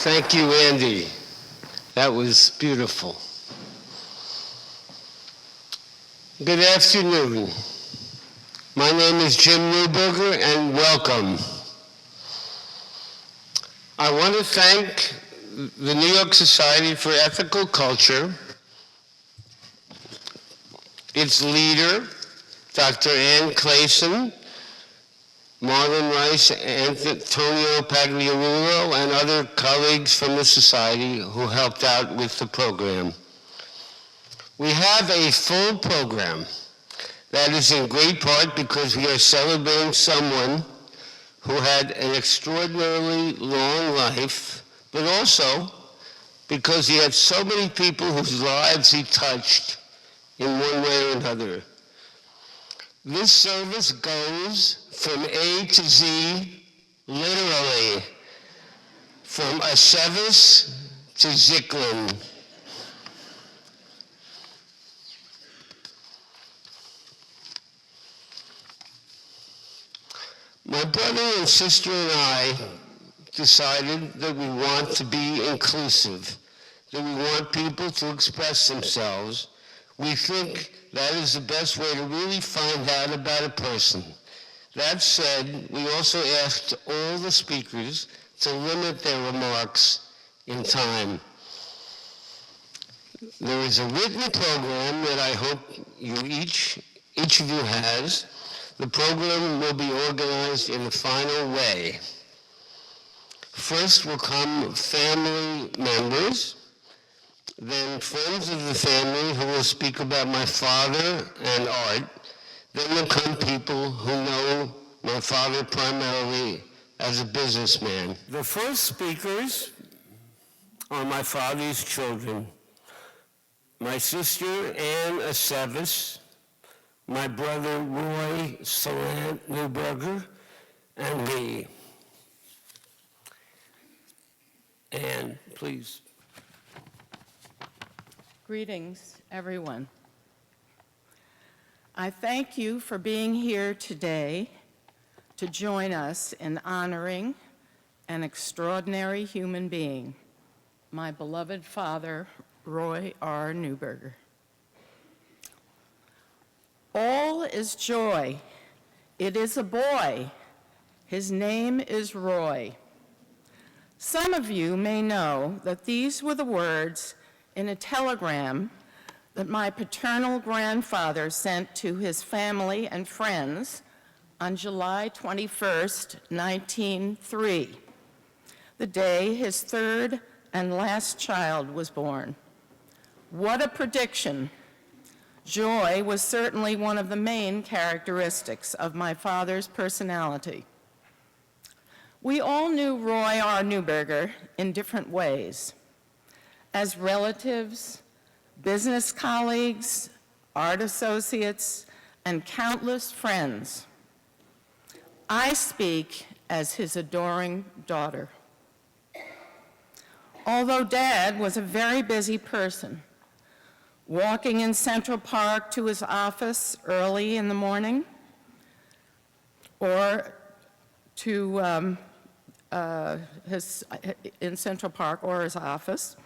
Thank you, Andy. That was beautiful. Good afternoon. My name is Jim Neuberger, and welcome. I want to thank the New York Society for Ethical Culture, its leader, Dr. Ann Clayson, Marlon Rice, Antonio Pagliarulo, and other colleagues from the Society who helped out with the program. We have a full program. That is in great part because we are celebrating someone who had an extraordinarily long life, but also because he had so many people whose lives he touched in one way or another. This service goes from A to Z, literally, from Asevis to Zicklin. My brother and sister and I decided that we want to be inclusive, that we want people to express themselves. We think that is the best way to really find out about a person. That said, we also asked all the speakers to limit their remarks in time. There is a written program that I hope each of you has. The program will be organized in the final way. First will come family members, then friends of the family who will speak about my father and art. Then will come people who know my father primarily as a businessman. The first speakers are my father's children. My sister, Ann Asevis, my brother, Roy Salant Neuberger, and me. Ann, please. Greetings, everyone. I thank you for being here today to join us in honoring an extraordinary human being, my beloved father, Roy R. Neuberger. All is joy. It is a boy. His name is Roy. Some of you may know that these were the words in a telegram that my paternal grandfather sent to his family and friends on July 21st, 1903, the day his third and last child was born. What a prediction! Joy was certainly one of the main characteristics of my father's personality. We all knew Roy R. Neuberger in different ways. As relatives, business colleagues, art associates, and countless friends. I speak as his adoring daughter. Although Dad was a very busy person, walking in Central Park to his office early in the morning, or to in Central Park or his office,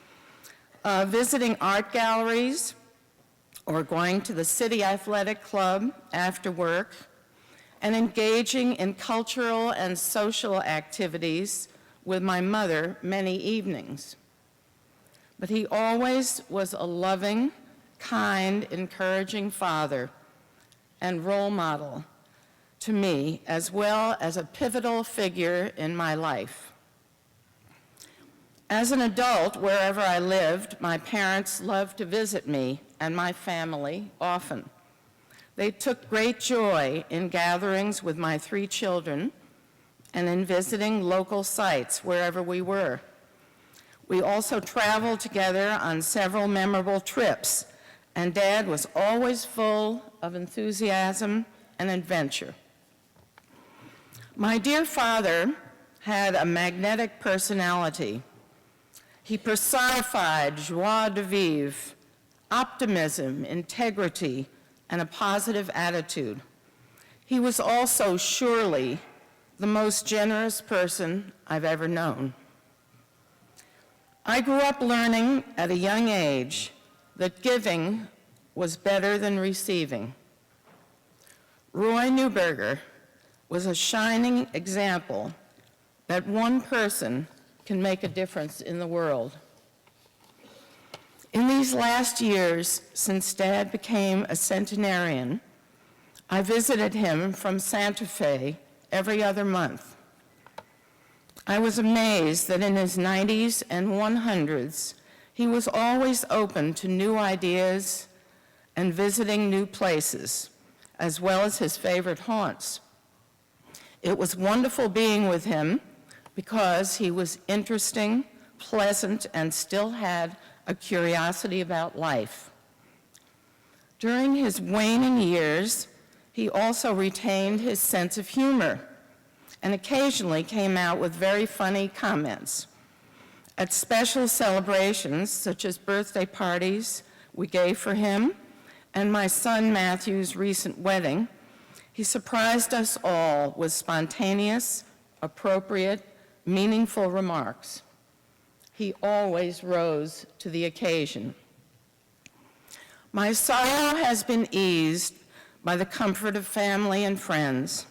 visiting art galleries, or going to the City Athletic Club after work, and engaging in cultural and social activities with my mother many evenings. But he always was a loving, kind, encouraging father and role model to me, as well as a pivotal figure in my life. As an adult, wherever I lived, my parents loved to visit me and my family often. They took great joy in gatherings with my 3 children and in visiting local sites wherever we were. We also traveled together on several memorable trips, and Dad was always full of enthusiasm and adventure. My dear father had a magnetic personality. He personified joie de vivre, optimism, integrity, and a positive attitude. He was also surely the most generous person I've ever known. I grew up learning at a young age that giving was better than receiving. Roy Neuberger was a shining example that one person can make a difference in the world. In these last years, since Dad became a centenarian, I visited him from Santa Fe every other month. I was amazed that in his 90s and 100s, he was always open to new ideas and visiting new places, as well as his favorite haunts. It was wonderful being with him because he was interesting, pleasant, and still had a curiosity about life. During his waning years, he also retained his sense of humor and occasionally came out with very funny comments. At special celebrations, such as birthday parties we gave for him and my son Matthew's recent wedding, he surprised us all with spontaneous, appropriate, meaningful remarks. He always rose to the occasion. My sorrow has been eased by the comfort of family and friends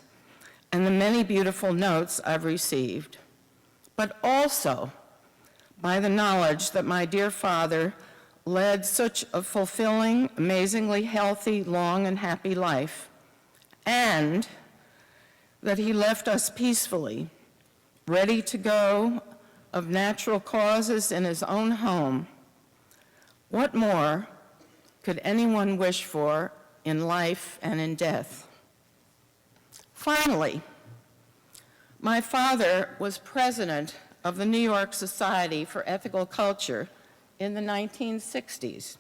and the many beautiful notes I've received, but also by the knowledge that my dear father led such a fulfilling, amazingly healthy, long, and happy life, and that he left us peacefully, ready to go of natural causes in his own home. What more could anyone wish for in life and in death? Finally, my father was president of the New York Society for Ethical Culture in the 1960s.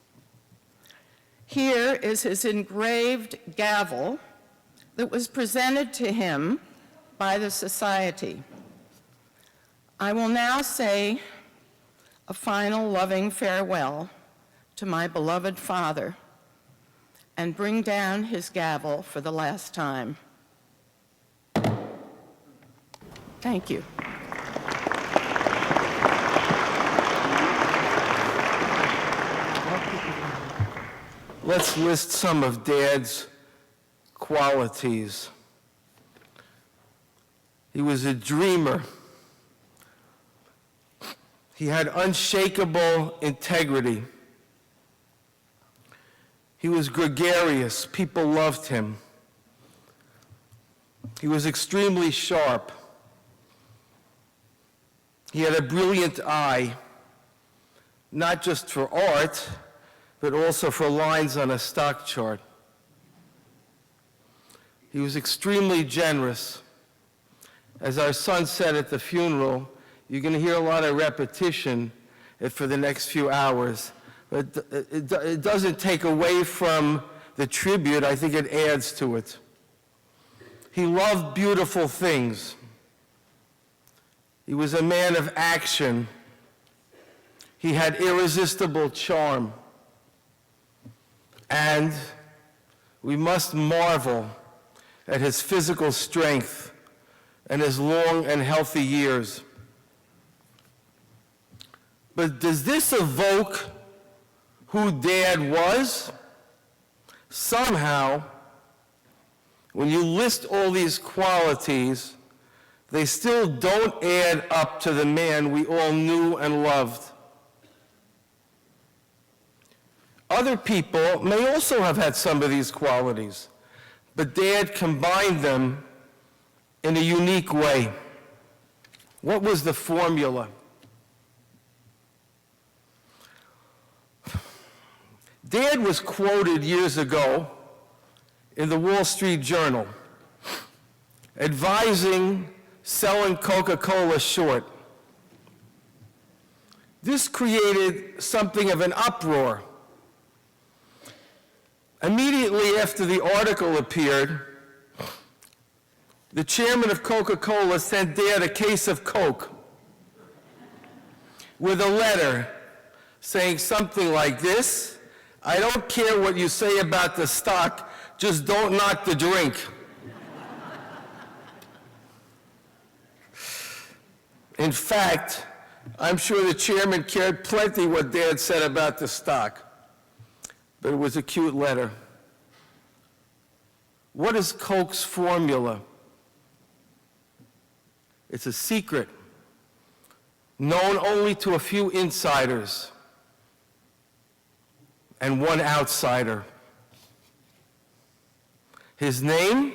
Here is his engraved gavel that was presented to him by the Society. I will now say a final loving farewell to my beloved father and bring down his gavel for the last time. Thank you. Let's list some of Dad's qualities. He was a dreamer. He had unshakable integrity. He was gregarious. People loved him. He was extremely sharp. He had a brilliant eye, not just for art, but also for lines on a stock chart. He was extremely generous. As our son said at the funeral, you're going to hear a lot of repetition for the next few hours. But it doesn't take away from the tribute. I think it adds to it. He loved beautiful things. He was a man of action. He had irresistible charm. And we must marvel at his physical strength and his long and healthy years. But does this evoke who Dad was? Somehow, when you list all these qualities, they still don't add up to the man we all knew and loved. Other people may also have had some of these qualities, but Dad combined them in a unique way. What was the formula? Dad was quoted years ago in the Wall Street Journal advising selling Coca-Cola short. This created something of an uproar. Immediately after the article appeared, the chairman of Coca-Cola sent Dad a case of Coke with a letter saying something like this: I don't care what you say about the stock, just don't knock the drink. In fact, I'm sure the chairman cared plenty what Dad said about the stock, but it was a cute letter. What is Coke's formula? It's a secret, known only to a few insiders and one outsider. His name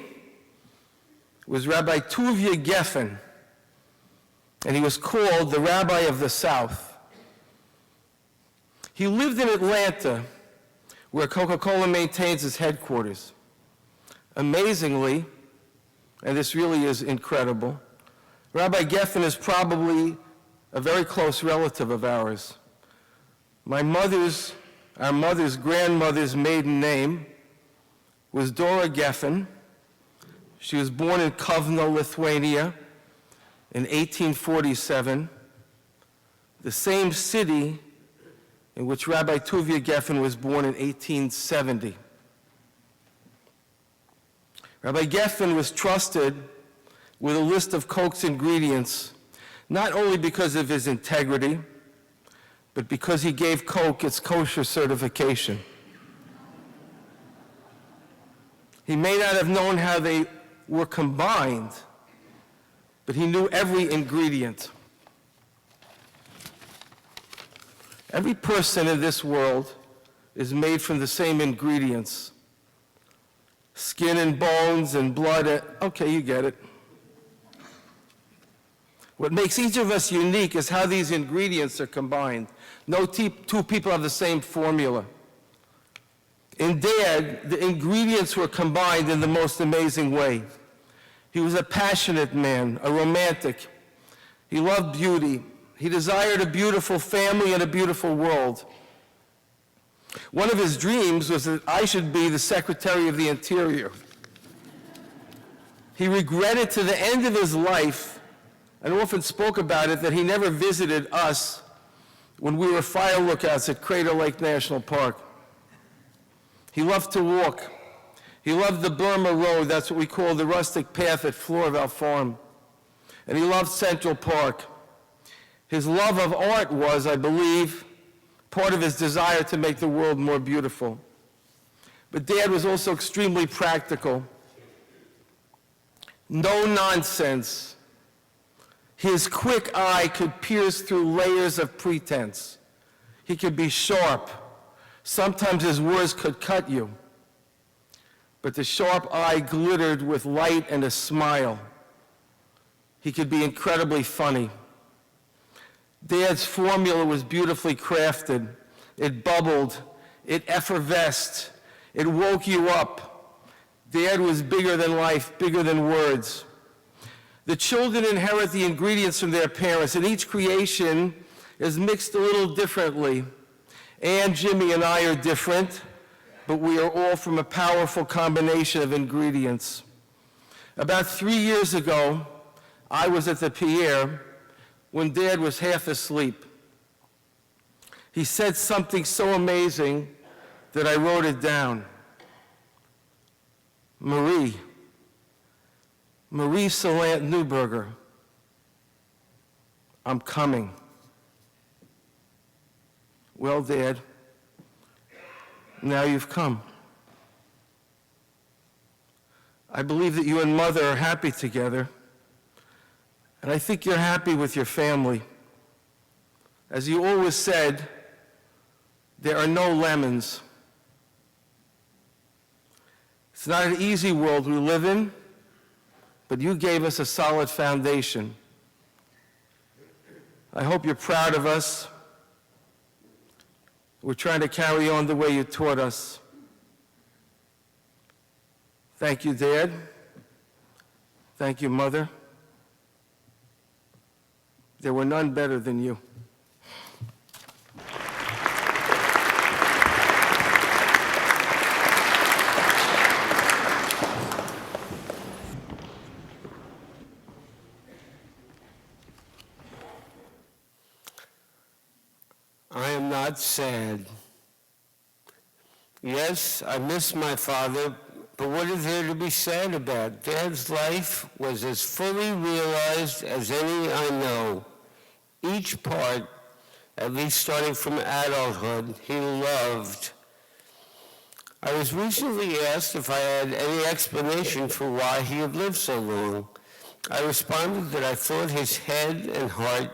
was Rabbi Tuvia Geffen, and he was called the Rabbi of the South. He lived in Atlanta, where Coca-Cola maintains its headquarters. Amazingly, and this really is incredible, Rabbi Geffen is probably a very close relative of ours. Our mother's grandmother's maiden name was Dora Geffen. She was born in Kovno, Lithuania in 1847, the same city in which Rabbi Tuvia Geffen was born in 1870. Rabbi Geffen was trusted with a list of Coke's ingredients, not only because of his integrity, but because he gave Coke its kosher certification. He may not have known how they were combined, but he knew every ingredient. Every person in this world is made from the same ingredients. Skin and bones and blood, okay, you get it. What makes each of us unique is how these ingredients are combined. No two people have the same formula. In Dad, the ingredients were combined in the most amazing way. He was a passionate man, a romantic. He loved beauty. He desired a beautiful family and a beautiful world. One of his dreams was that I should be the Secretary of the Interior. He regretted to the end of his life, and often spoke about it, that he never visited us when we were fire lookouts at Crater Lake National Park. He loved to walk. He loved the Burma Road, that's what we call the rustic path at Floorville Farm. And he loved Central Park. His love of art was, I believe, part of his desire to make the world more beautiful. But Dad was also extremely practical. No nonsense. His quick eye could pierce through layers of pretense. He could be sharp. Sometimes his words could cut you. But the sharp eye glittered with light and a smile. He could be incredibly funny. Dad's formula was beautifully crafted. It bubbled. It effervesced. It woke you up. Dad was bigger than life, bigger than words. The children inherit the ingredients from their parents, and each creation is mixed a little differently. Ann, Jimmy, and I are different, but we are all from a powerful combination of ingredients. About 3 years ago, I was at the Pierre when Dad was half asleep. He said something so amazing that I wrote it down. Marie Salant Neuberger, I'm coming. Well, Dad, now you've come. I believe that you and Mother are happy together, and I think you're happy with your family. As you always said, there are no lemons. It's not an easy world we live in, but you gave us a solid foundation. I hope you're proud of us. We're trying to carry on the way you taught us. Thank you, Dad. Thank you, Mother. There were none better than you. I am not sad. Yes, I miss my father, but what is there to be sad about? Dad's life was as fully realized as any I know. each part, at least starting from adulthood, he loved. I was recently asked if I had any explanation for why he had lived so long. I responded that I thought his head and heart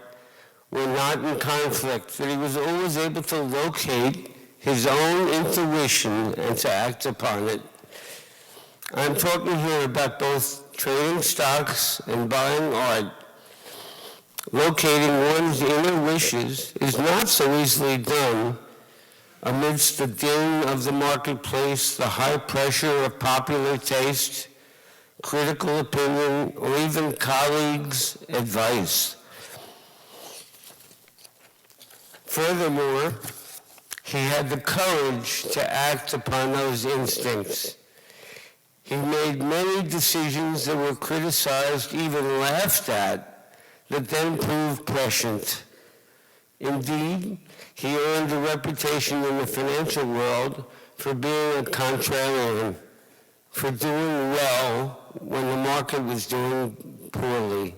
were not in conflict, that he was always able to locate his own intuition and to act upon it. I'm talking here about both trading stocks and buying art. Locating one's inner wishes is not so easily done amidst the din of the marketplace, the high pressure of popular taste, critical opinion, or even colleagues' advice. Furthermore, he had the courage to act upon those instincts. He made many decisions that were criticized, even laughed at, that then proved prescient. Indeed, he earned a reputation in the financial world for being a contrarian, for doing well when the market was doing poorly.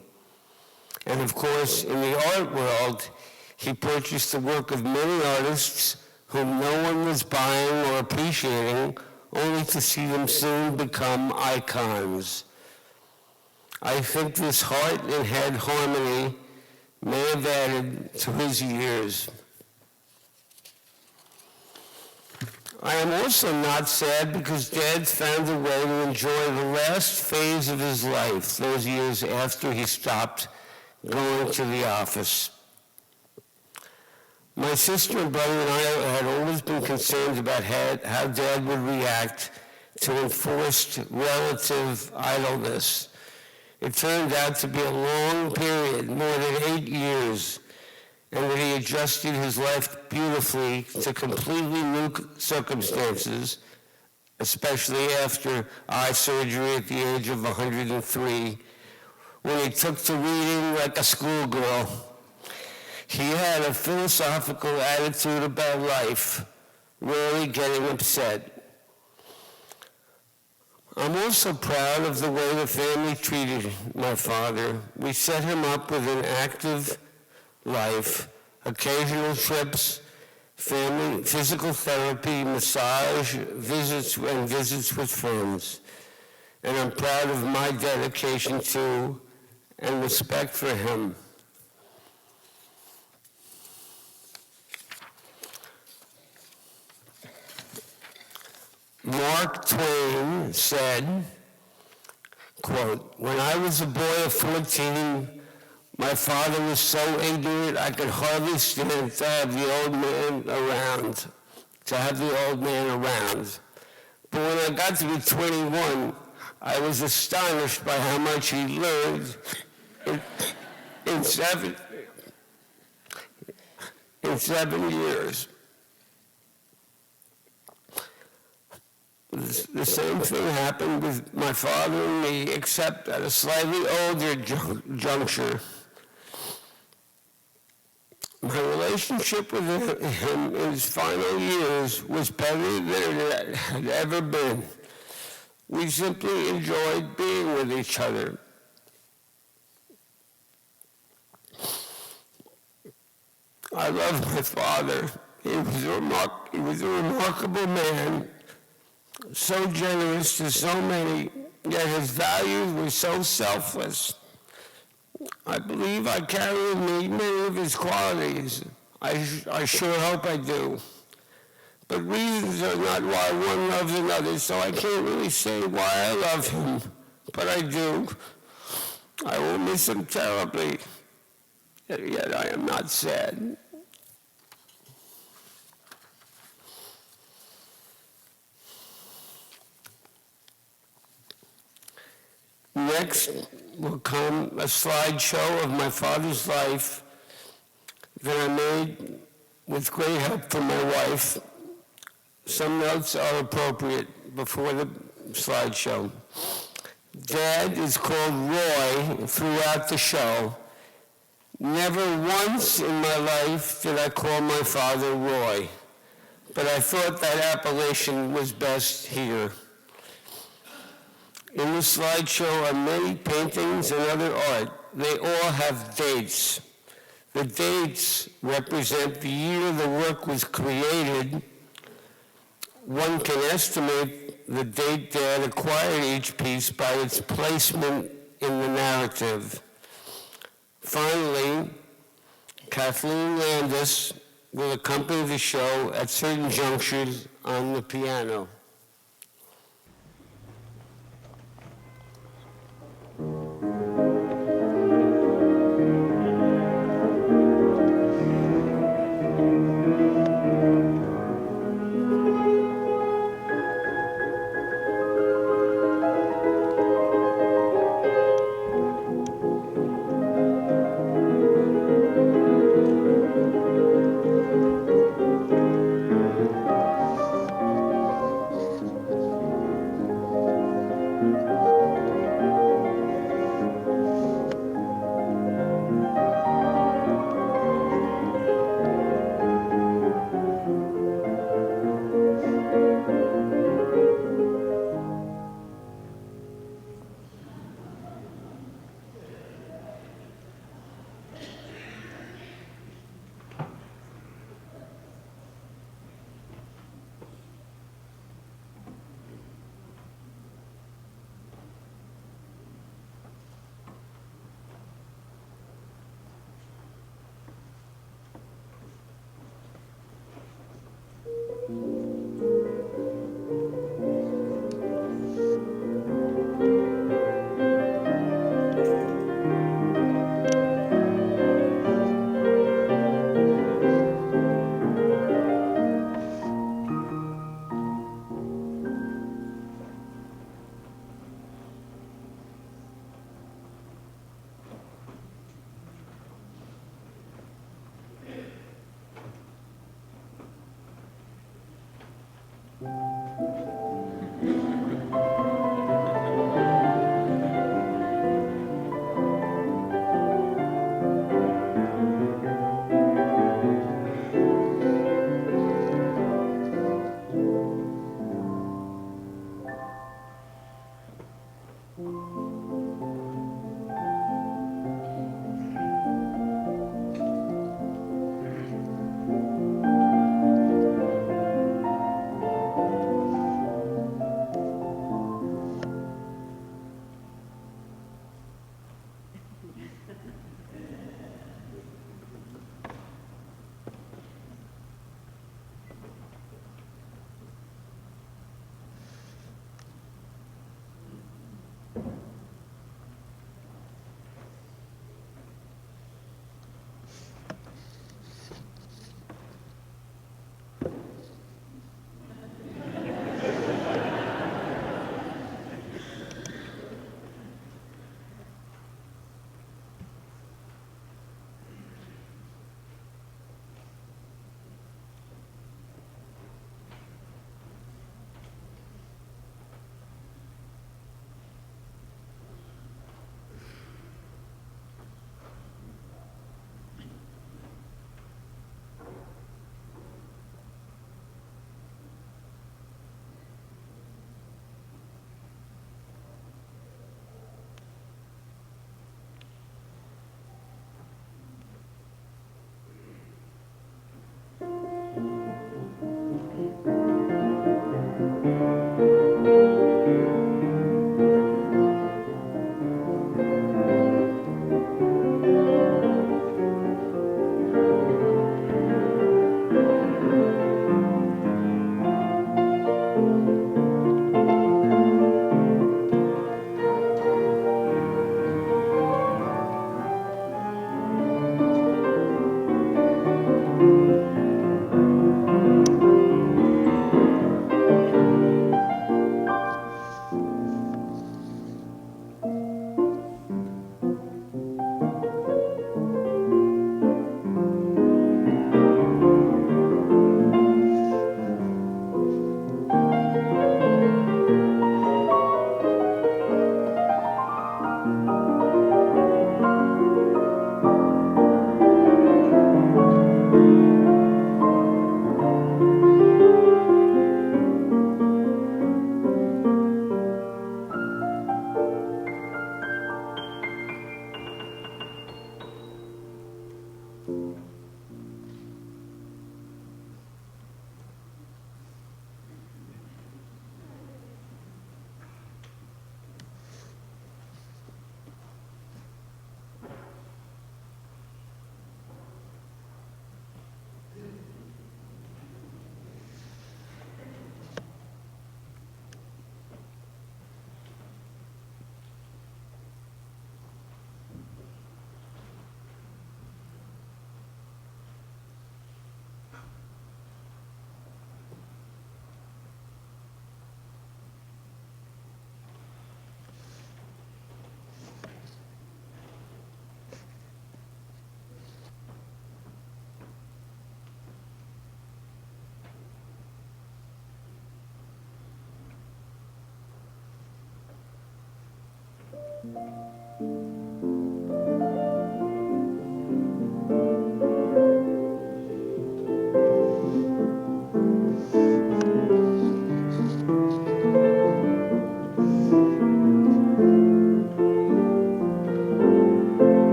And of course, in the art world, he purchased the work of many artists whom no one was buying or appreciating, only to see them soon become icons. I think this heart and head harmony may have added to his years. I am also not sad because Dad found a way to enjoy the last phase of his life, those years after he stopped going to the office. My sister and brother and I had always been concerned about how Dad would react to enforced relative idleness. It turned out to be a long period, more than 8 years, and that he adjusted his life beautifully to completely new circumstances, especially after eye surgery at the age of 103, when he took to reading like a schoolgirl. He had a philosophical attitude about life, rarely getting upset. I'm also proud of the way the family treated my father. We set him up with an active life, occasional trips, family, physical therapy, massage, visits with friends. And I'm proud of my dedication to and respect for him. Mark Twain said, quote, "When I was a boy of 14, my father was so ignorant I could hardly stand to have the old man around. But when I got to be 21, I was astonished by how much he learned in 7 years." The same thing happened with my father and me, except at a slightly older juncture. My relationship with him in his final years was better than it had ever been. We simply enjoyed being with each other. I love my father. He was a remarkable man, so generous to so many, yet his values were so selfless. I believe I carry with me many of his qualities. I sure hope I do. But reasons are not why one loves another, so I can't really say why I love him, but I do. I will miss him terribly, yet I am not sad. Next will come a slideshow of my father's life that I made with great help from my wife. Some notes are appropriate before the slideshow. Dad is called Roy throughout the show. Never once in my life did I call my father Roy, but I thought that appellation was best here. In the slideshow are many paintings and other art. They all have dates. The dates represent the year the work was created. One can estimate the date that acquired each piece by its placement in the narrative. Finally, Kathleen Landis will accompany the show at certain junctures on the piano.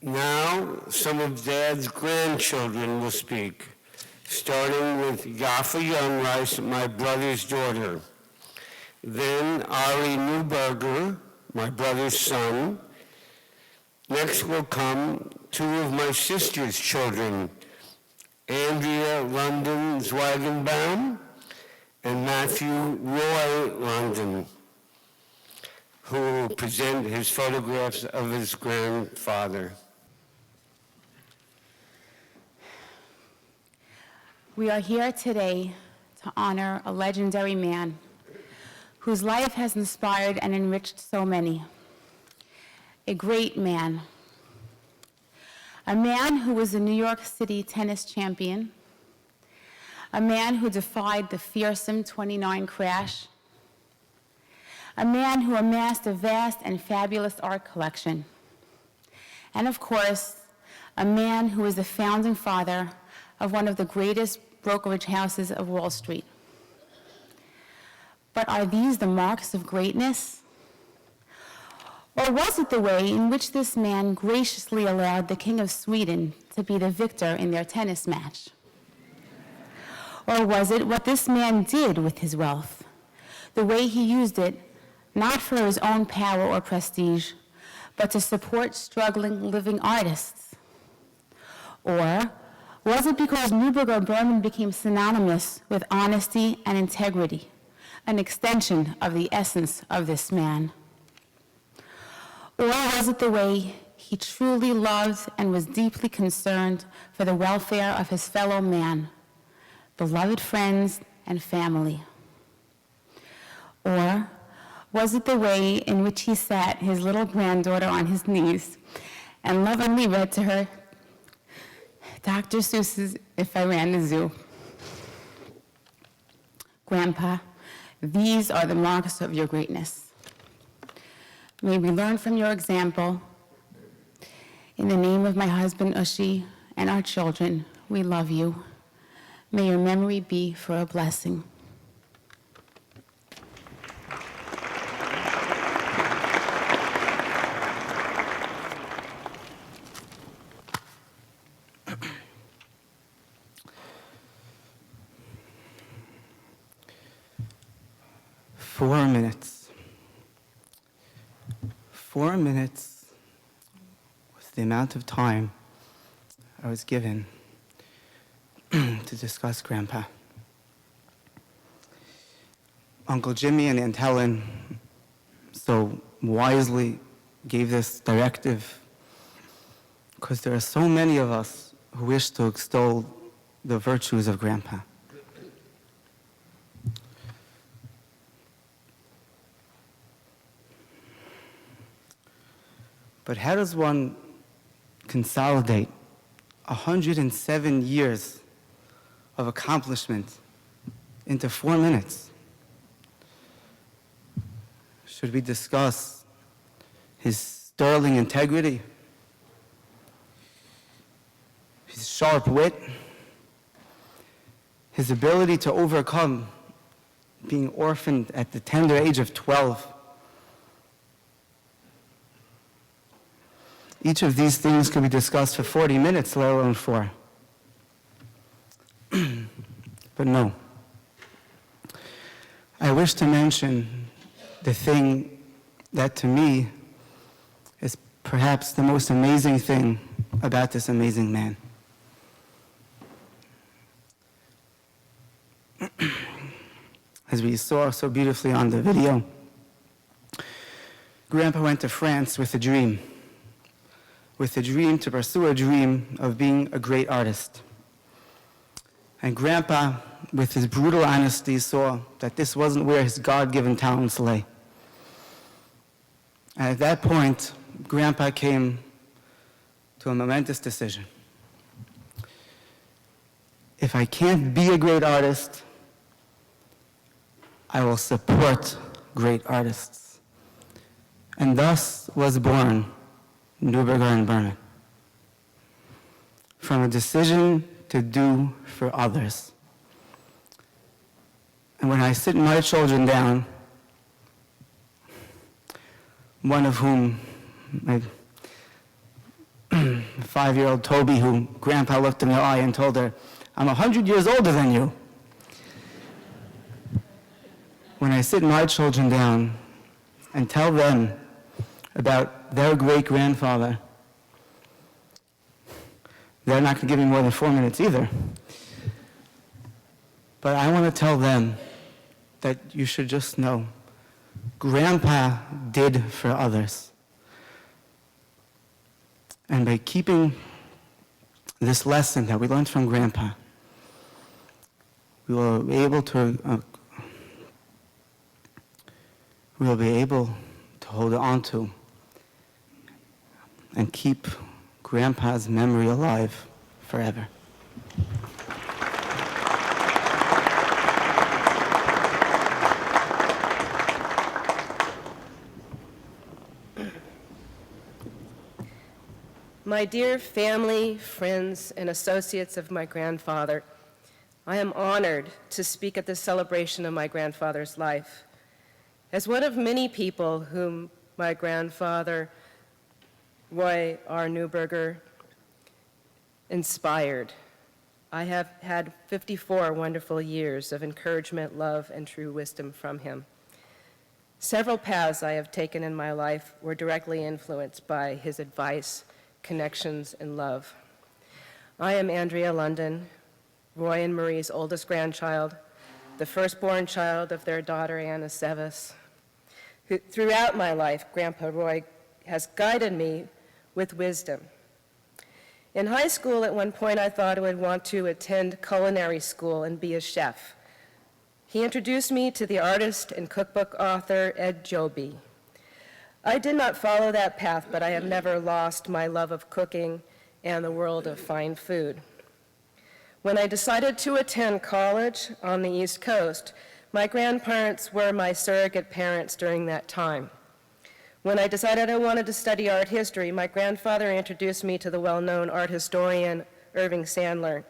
Now, some of Dad's grandchildren will speak, starting with Yafa Youngrice, my brother's daughter. Then Ari Neuberger, my brother's son. Next will come two of my sister's children, Andrea London Zwagenbaum and Matthew Roy London, who will present his photographs of his grandfather. We are here today to honor a legendary man whose life has inspired and enriched so many. A great man. A man who was a New York City tennis champion. A man who defied the fearsome 29 crash. A man who amassed a vast and fabulous art collection. And of course, a man who was the founding father of one of the greatest brokerage houses of Wall Street. But are these the marks of greatness? Or was it the way in which this man graciously allowed the King of Sweden to be the victor in their tennis match? Or was it what this man did with his wealth, the way he used it, not for his own power or prestige, but to support struggling living artists? Or was it because Neuberger Berman became synonymous with honesty and integrity, an extension of the essence of this man? Or was it the way he truly loved and was deeply concerned for the welfare of his fellow man, beloved friends and family? Or was it the way in which he sat his little granddaughter on his knees and lovingly read to her Dr. Seuss's If I Ran the Zoo? Grandpa, these are the marks of your greatness. May we learn from your example. In the name of my husband, Ushi, and our children, we love you. May your memory be for a blessing. 4 minutes. 4 minutes was the amount of time I was given to discuss Grandpa. Uncle Jimmy and Aunt Helen so wisely gave this directive because there are so many of us who wish to extol the virtues of Grandpa. But how does one consolidate 107 years of accomplishment into 4 minutes? Should we discuss his sterling integrity, his sharp wit, his ability to overcome being orphaned at the tender age of 12? Each of these things could be discussed for 40 minutes, let alone 4. But no. I wish to mention the thing that to me is perhaps the most amazing thing about this amazing man. As we saw so beautifully on the video, Grandpa went to France with a dream to pursue a dream of being a great artist. And Grandpa, with his brutal honesty, saw that this wasn't where his God-given talents lay. And at that point, Grandpa came to a momentous decision. If I can't be a great artist, I will support great artists. And thus was born Neuberger and Berman, from a decision to do for others. And when I sit my children down, one of whom, my 5-year-old Toby, who Grandpa looked in the eye and told her, "I'm 100 years older than you." When I sit my children down and tell them about their great-grandfather, they're not going to give me more than 4 minutes either. But I want to tell them that you should just know, Grandpa did for others. And by keeping this lesson that we learned from Grandpa, we will be able to hold on to and keep Grandpa's memory alive forever. My dear family, friends, and associates of my grandfather, I am honored to speak at this celebration of my grandfather's life. As one of many people whom my grandfather, Roy R. Neuberger, inspired, I have had 54 wonderful years of encouragement, love, and true wisdom from him. Several paths I have taken in my life were directly influenced by his advice, connections, and love. I am Andrea London, Roy and Marie's oldest grandchild, the firstborn child of their daughter Anna Sevis. Throughout my life, Grandpa Roy has guided me with wisdom. In high school, at one point, I thought I would want to attend culinary school and be a chef. He introduced me to the artist and cookbook author Ed Joby. I did not follow that path, but I have never lost my love of cooking and the world of fine food. When I decided to attend college on the East Coast, my grandparents were my surrogate parents during that time. When I decided I wanted to study art history, my grandfather introduced me to the well-known art historian Irving Sandler.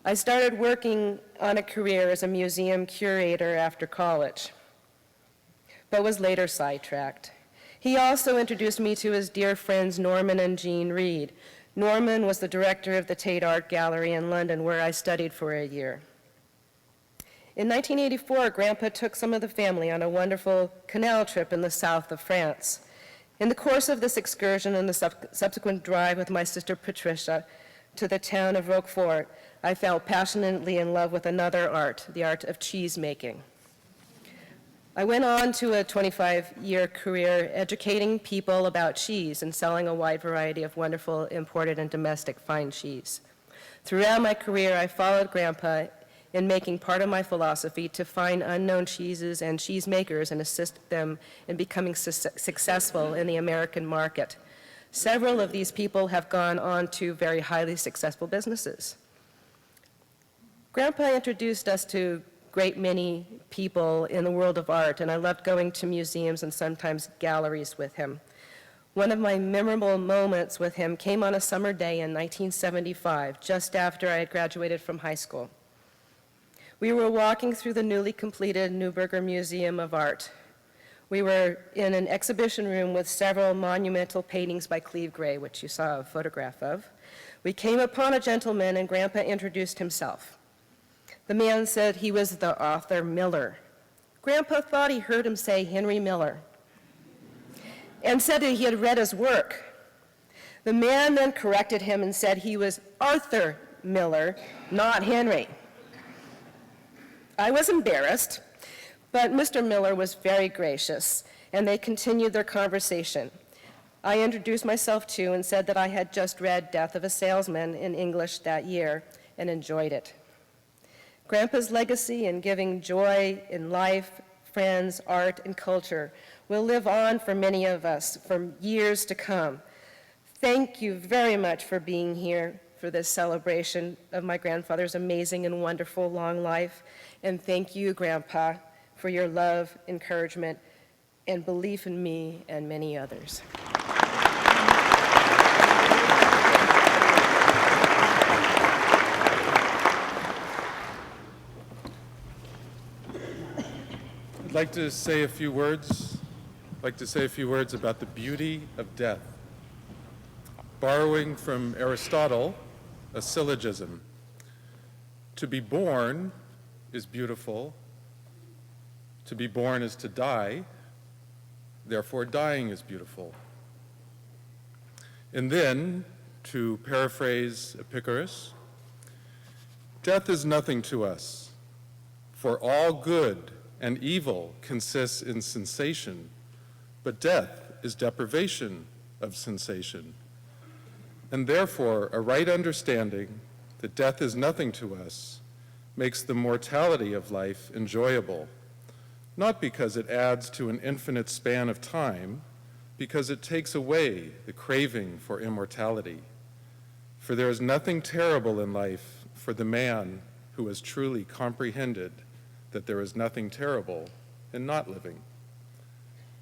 I started working on a career as a museum curator after college, but was later sidetracked. He also introduced me to his dear friends Norman and Jean Reed. Norman was the director of the Tate Art Gallery in London, where I studied for a year. In 1984, Grandpa took some of the family on a wonderful canal trip in the south of France. In the course of this excursion and the subsequent drive with my sister Patricia to the town of Roquefort, I fell passionately in love with another art, the art of cheese making. I went on to a 25-year career educating people about cheese and selling a wide variety of wonderful imported and domestic fine cheese. Throughout my career, I followed Grandpa in making part of my philosophy to find unknown cheeses and cheesemakers and assist them in becoming successful in the American market. Several of these people have gone on to very highly successful businesses. Grandpa introduced us to great many people in the world of art, and I loved going to museums and sometimes galleries with him. One of my memorable moments with him came on a summer day in 1975, just after I had graduated from high school. We were walking through the newly completed Neuberger Museum of Art. We were in an exhibition room with several monumental paintings by Cleve Gray, which you saw a photograph of. We came upon a gentleman, and Grandpa introduced himself. The man said he was the author Miller. Grandpa thought he heard him say Henry Miller, and said that he had read his work. The man then corrected him and said he was Arthur Miller, not Henry. I was embarrassed, but Mr. Miller was very gracious, and they continued their conversation. I introduced myself too and said that I had just read Death of a Salesman in English that year and enjoyed it. Grandpa's legacy in giving joy in life, friends, art, and culture will live on for many of us for years to come. Thank you very much for being here for this celebration of my grandfather's amazing and wonderful long life. And thank you, Grandpa, for your love, encouragement, and belief in me and many others. I'd like to say a few words about the beauty of death. Borrowing from Aristotle, a syllogism. To be born is beautiful. To be born is to die. Therefore, dying is beautiful. And then, to paraphrase Epicurus, death is nothing to us, for all good and evil consists in sensation, but death is deprivation of sensation. And therefore, a right understanding that death is nothing to us makes the mortality of life enjoyable, not because it adds to an infinite span of time, because it takes away the craving for immortality. For there is nothing terrible in life for the man who has truly comprehended that there is nothing terrible in not living.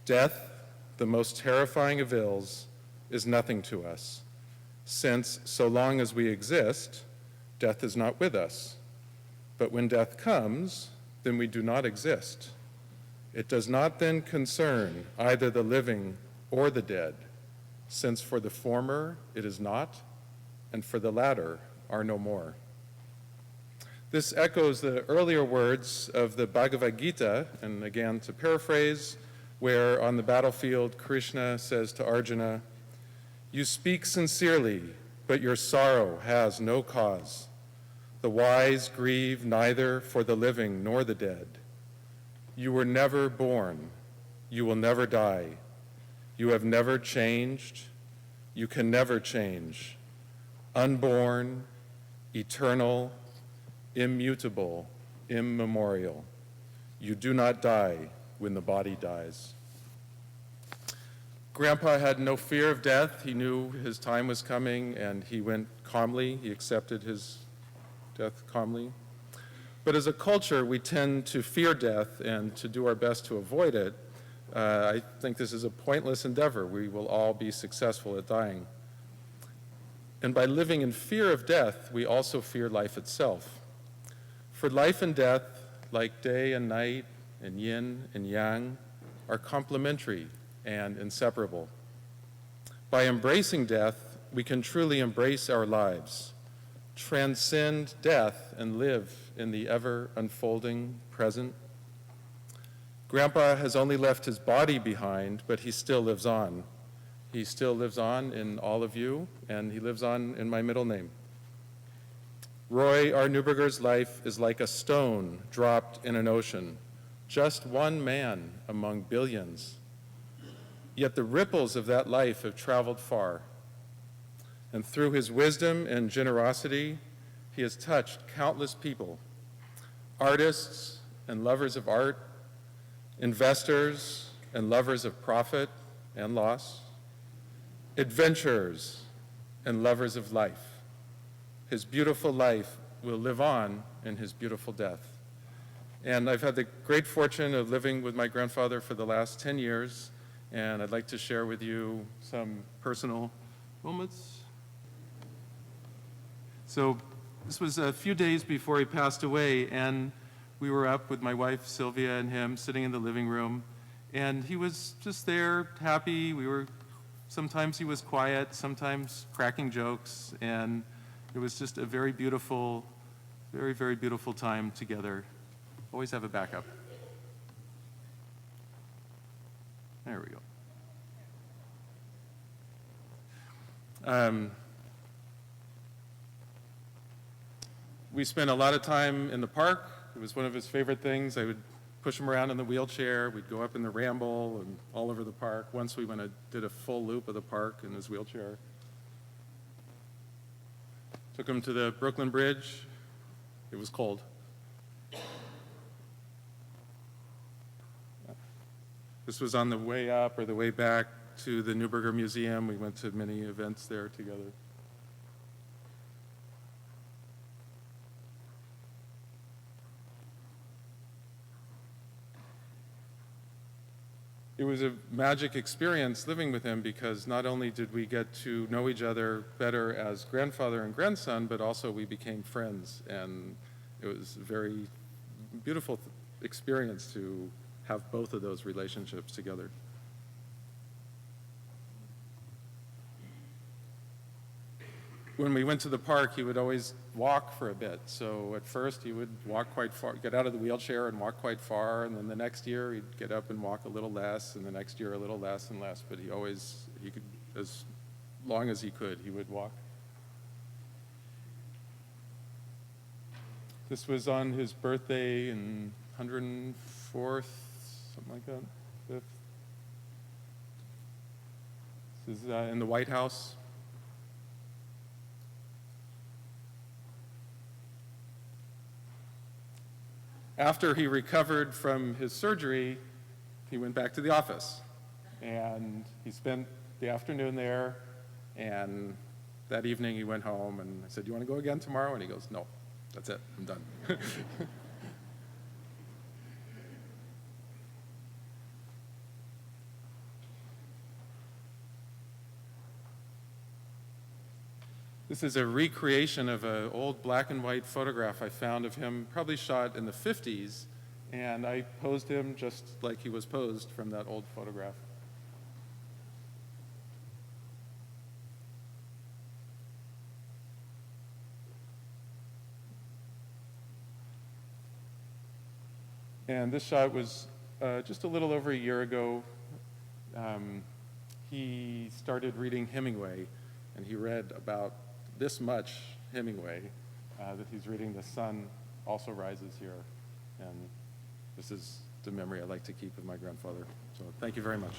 Death, the most terrifying of ills, is nothing to us, since so long as we exist, death is not with us. But when death comes, then we do not exist. It does not then concern either the living or the dead, since for the former it is not, and for the latter are no more. This echoes the earlier words of the Bhagavad Gita, and again to paraphrase, where on the battlefield Krishna says to Arjuna, "You speak sincerely, but your sorrow has no cause. The wise grieve neither for the living nor the dead. You were never born. You will never die. You have never changed. You can never change. Unborn, eternal, immutable, immemorial. You do not die when the body dies." Grandpa had no fear of death. He knew his time was coming, and he went calmly. He accepted his death calmly. But as a culture, we tend to fear death and to do our best to avoid it. I think this is a pointless endeavor. We will all be successful at dying. And by living in fear of death, we also fear life itself. For life and death, like day and night and yin and yang, are complementary and inseparable. By embracing death, we can truly embrace our lives. transcend death and live in the ever-unfolding present. Grandpa has only left his body behind, but he still lives on. He still lives on in all of you, and he lives on in my middle name. Roy R. Neuberger's life is like a stone dropped in an ocean, just one man among billions. Yet the ripples of that life have traveled far. And through his wisdom and generosity, he has touched countless people, artists and lovers of art, investors and lovers of profit and loss, adventurers and lovers of life. His beautiful life will live on in his beautiful death. And I've had the great fortune of living with my grandfather for the last 10 years, and I'd like to share with you some personal moments. So this was a few days before he passed away, and we were up with my wife Sylvia and him sitting in the living room, and he was just there, happy. Sometimes he was quiet, sometimes cracking jokes, and it was just a very beautiful, very, very beautiful time together. Always have a backup. There we go. We spent a lot of time in the park. It was one of his favorite things. I would push him around in the wheelchair. We'd go up in the ramble and all over the park. Once we did a full loop of the park in his wheelchair. Took him to the Brooklyn Bridge. It was cold. This was on the way up or the way back to the Neuberger Museum. We went to many events there together. It was a magic experience living with him because not only did we get to know each other better as grandfather and grandson, but also we became friends. And it was a very beautiful experience to have both of those relationships together. When we went to the park, he would always walk for a bit. So at first he would walk quite far, get out of the wheelchair and walk quite far, and then the next year he'd get up and walk a little less, and the next year a little less and less, but he could, as long as he could, he would walk. This was on his birthday in 104th, something like that, 5th. This is in the White House. After he recovered from his surgery, he went back to the office. And he spent the afternoon there, and that evening he went home, and I said, "Do you want to go again tomorrow?" And he goes, "No, that's it, I'm done." This is a recreation of an old black and white photograph I found of him, probably shot in the 50s, and I posed him just like he was posed from that old photograph. And this shot was just a little over a year ago. He started reading Hemingway, and he read about this much Hemingway that he's reading. The sun also rises here. And this is the memory I like to keep of my grandfather. So thank you very much.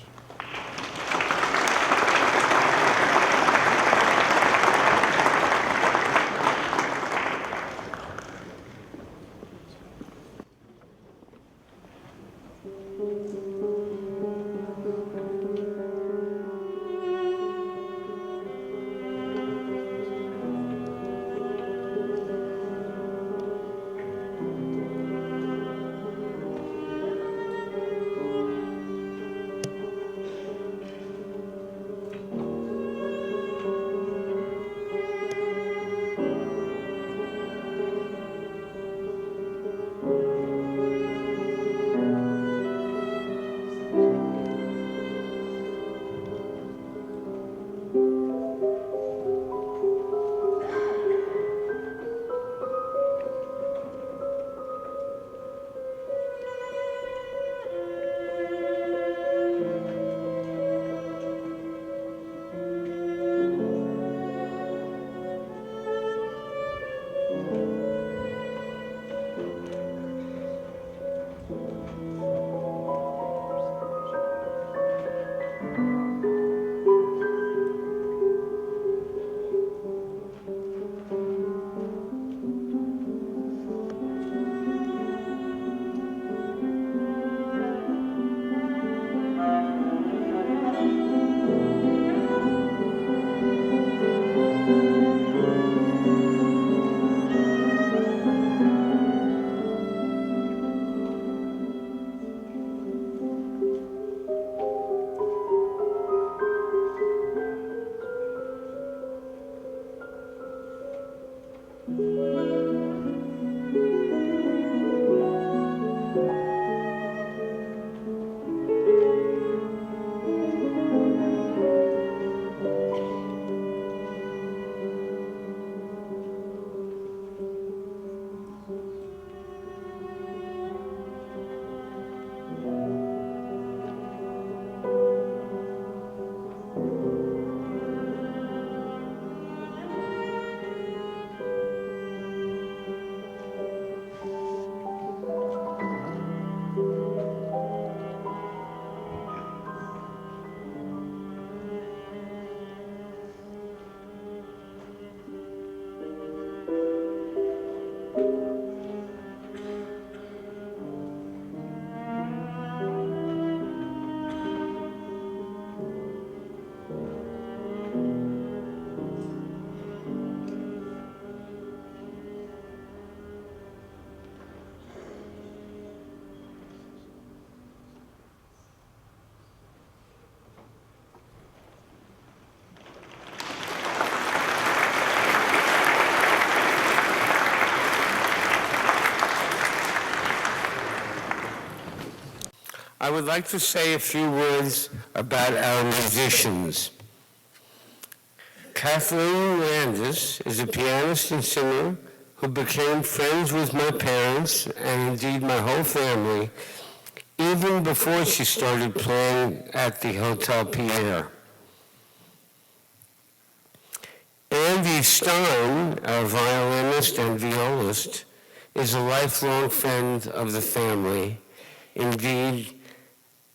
I would like to say a few words about our musicians. Kathleen Landis is a pianist and singer who became friends with my parents and indeed my whole family even before she started playing at the Hotel Pierre. Andy Stein, our violinist and violist, is a lifelong friend of the family. Indeed,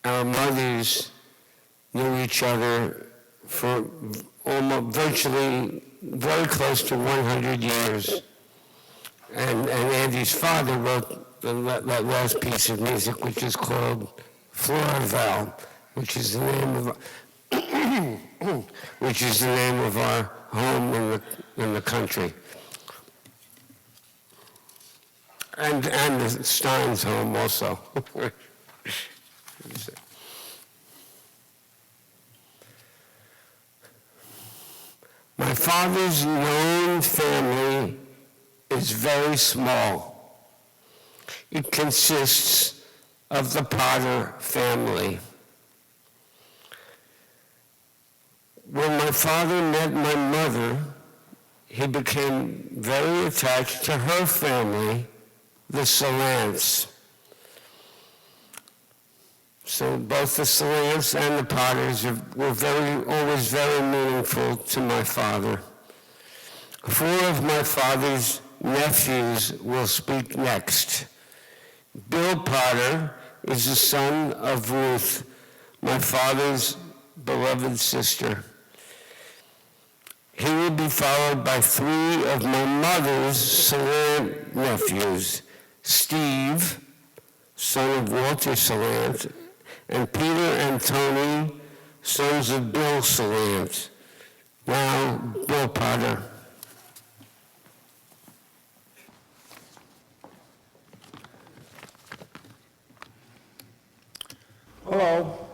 our mothers knew each other for almost virtually very close to 100 years. And Andy's father wrote that last piece of music, which is called Floraval, which is the name of which is the name of our home in the country. And the Stein's home also. My father's known family is very small. It consists of the Potter family. When my father met my mother, he became very attached to her family, the Salants. So both the Salants and the Potters were always very meaningful to my father. 4 of my father's nephews will speak next. Bill Potter is the son of Ruth, my father's beloved sister. He will be followed by 3 of my mother's Salant nephews, Steve, son of Walter Salant, and Peter and Tony, sons of Bill Salant. Now, Bill Potter. Hello,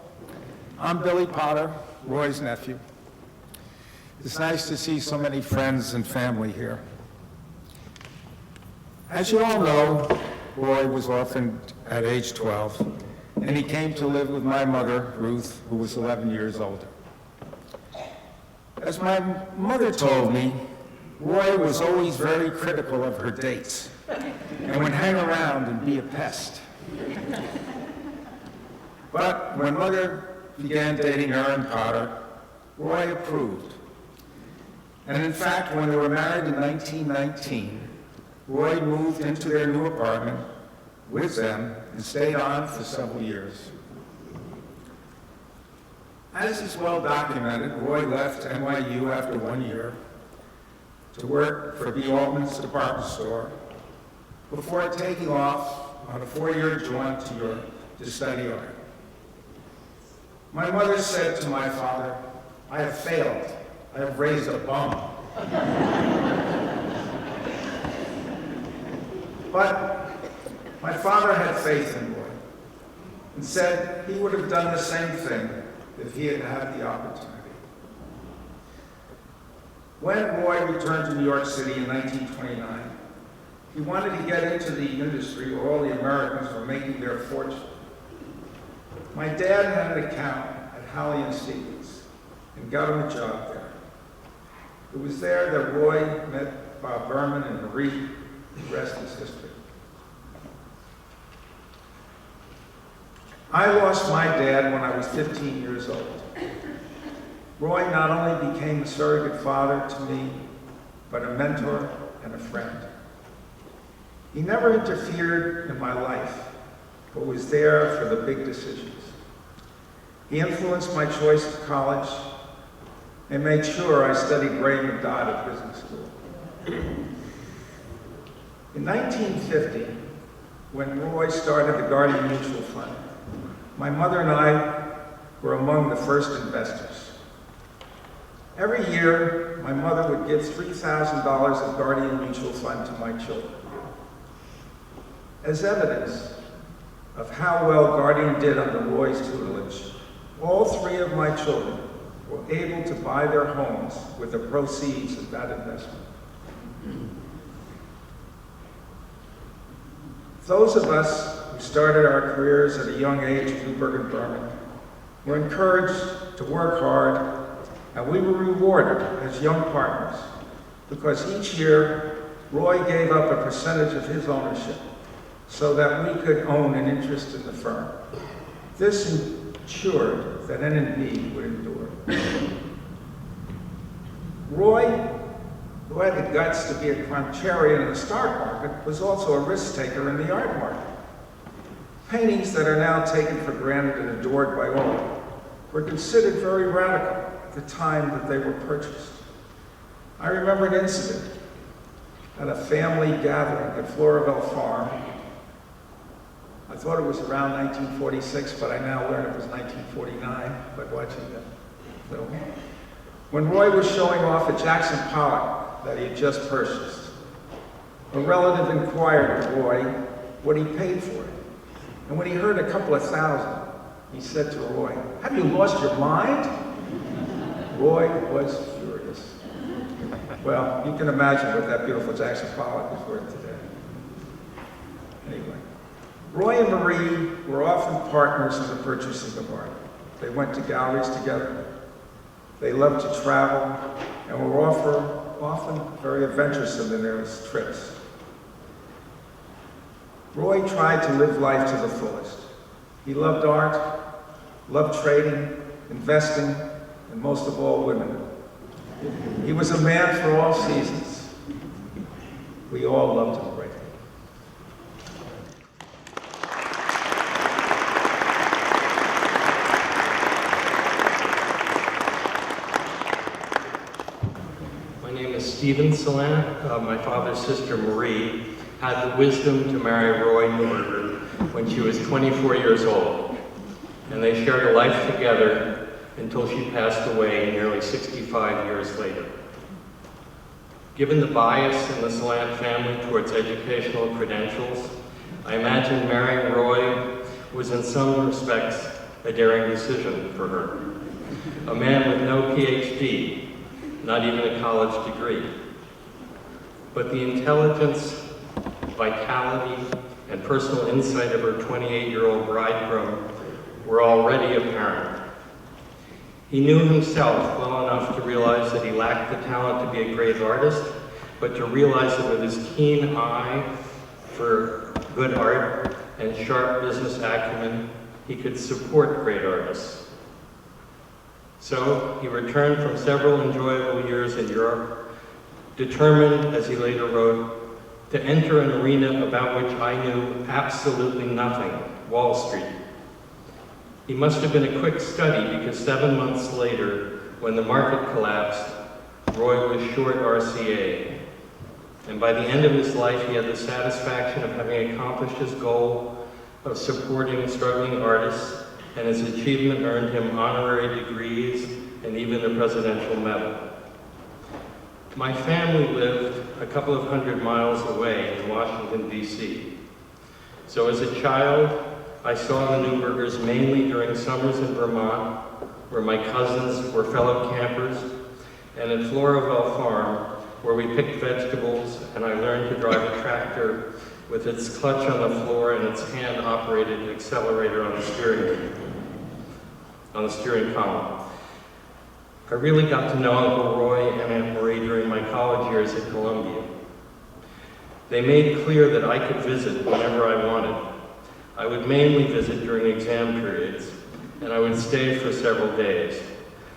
I'm Billy Potter, Roy's nephew. It's nice to see so many friends and family here. As you all know, Roy was orphaned at age 12, and he came to live with my mother, Ruth, who was 11 years older. As my mother told me, Roy was always very critical of her dates and would hang around and be a pest. But when Mother began dating Aaron Potter, Roy approved. And in fact, when they were married in 1919, Roy moved into their new apartment with them and stayed on for several years. As is well documented, Roy left NYU after 1 year to work for B. Altman's department store before taking off on a 4-year jaunt to Europe to study art. My mother said to my father, "I have failed. I have raised a bum." But my father had faith in Roy and said he would have done the same thing if he had had the opportunity. When Roy returned to New York City in 1929, he wanted to get into the industry where all the Americans were making their fortune. My dad had an account at Halley & Stevens and got him a job there. It was there that Roy met Bob Berman and Marie. The rest is history. I lost my dad when I was 15 years old. Roy not only became a surrogate father to me, but a mentor and a friend. He never interfered in my life, but was there for the big decisions. He influenced my choice of college and made sure I studied Ray McDodd at business school. In 1950, when Roy started the Guardian Mutual Fund, my mother and I were among the first investors. Every year, my mother would give $3,000 of Guardian Mutual Fund to my children. As evidence of how well Guardian did under Roy's tutelage, all three of my children were able to buy their homes with the proceeds of that investment. Those of us who started our careers at a young age at Neuberger Berman were encouraged to work hard, and we were rewarded as young partners because each year Roy gave up a percentage of his ownership so that we could own an interest in the firm. This ensured that N&B would endure. Roy, who had the guts to be a contrarian in the stock market, was also a risk taker in the art market. Paintings that are now taken for granted and adored by all were considered very radical at the time that they were purchased. I remember an incident at a family gathering at Floraville Farm. I thought it was around 1946, but I now learn it was 1949 by watching the film. When Roy was showing off a Jackson Pollock that he had just purchased, a relative inquired of Roy what he paid for it. And when he heard a couple of thousand, he said to Roy, "Have you lost your mind?" Roy was furious. Well, you can imagine what that beautiful Jackson Pollock is worth today. Anyway, Roy and Marie were often partners in the purchasing of art. They went to galleries together. They loved to travel and were often very adventuresome in their trips. Roy tried to live life to the fullest. He loved art, loved trading, investing, and most of all, women. He was a man for all seasons. We all loved him greatly. My name is Stephen Salant. My father's sister Marie had the wisdom to marry Roy Neuberger when she was 24 years old, and they shared a life together until she passed away nearly 65 years later. Given the bias in the Salant family towards educational credentials, I imagine marrying Roy was in some respects a daring decision for her. A man with no PhD, not even a college degree. But the intelligence, vitality, and personal insight of her 28-year-old bridegroom were already apparent. He knew himself well enough to realize that he lacked the talent to be a great artist, but to realize that with his keen eye for good art and sharp business acumen, he could support great artists. So he returned from several enjoyable years in Europe, determined, as he later wrote, to enter an arena about which I knew absolutely nothing, Wall Street. He must have been a quick study because 7 months later, when the market collapsed, Roy was short RCA. And by the end of his life, he had the satisfaction of having accomplished his goal of supporting struggling artists, and his achievement earned him honorary degrees and even the Presidential Medal. My family lived a couple of hundred miles away in Washington, D.C. So as a child, I saw the Neubergers mainly during summers in Vermont, where my cousins were fellow campers, and at Floravelle Farm, where we picked vegetables and I learned to drive a tractor with its clutch on the floor and its hand-operated accelerator on the steering column. I really got to know Uncle Roy and Aunt Marie during my college years at Columbia. They made clear that I could visit whenever I wanted. I would mainly visit during exam periods, and I would stay for several days.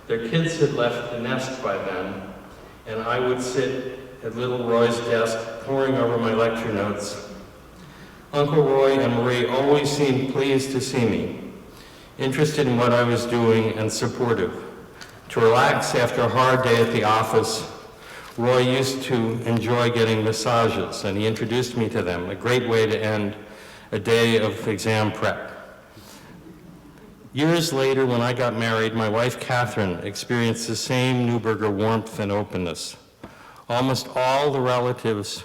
Their kids had left the nest by then, and I would sit at little Roy's desk poring over my lecture notes. Uncle Roy and Marie always seemed pleased to see me, interested in what I was doing and supportive. To relax after a hard day at the office, Roy used to enjoy getting massages, and he introduced me to them, a great way to end a day of exam prep. Years later, when I got married, my wife, Catherine, experienced the same Neuberger warmth and openness. Almost all the relatives,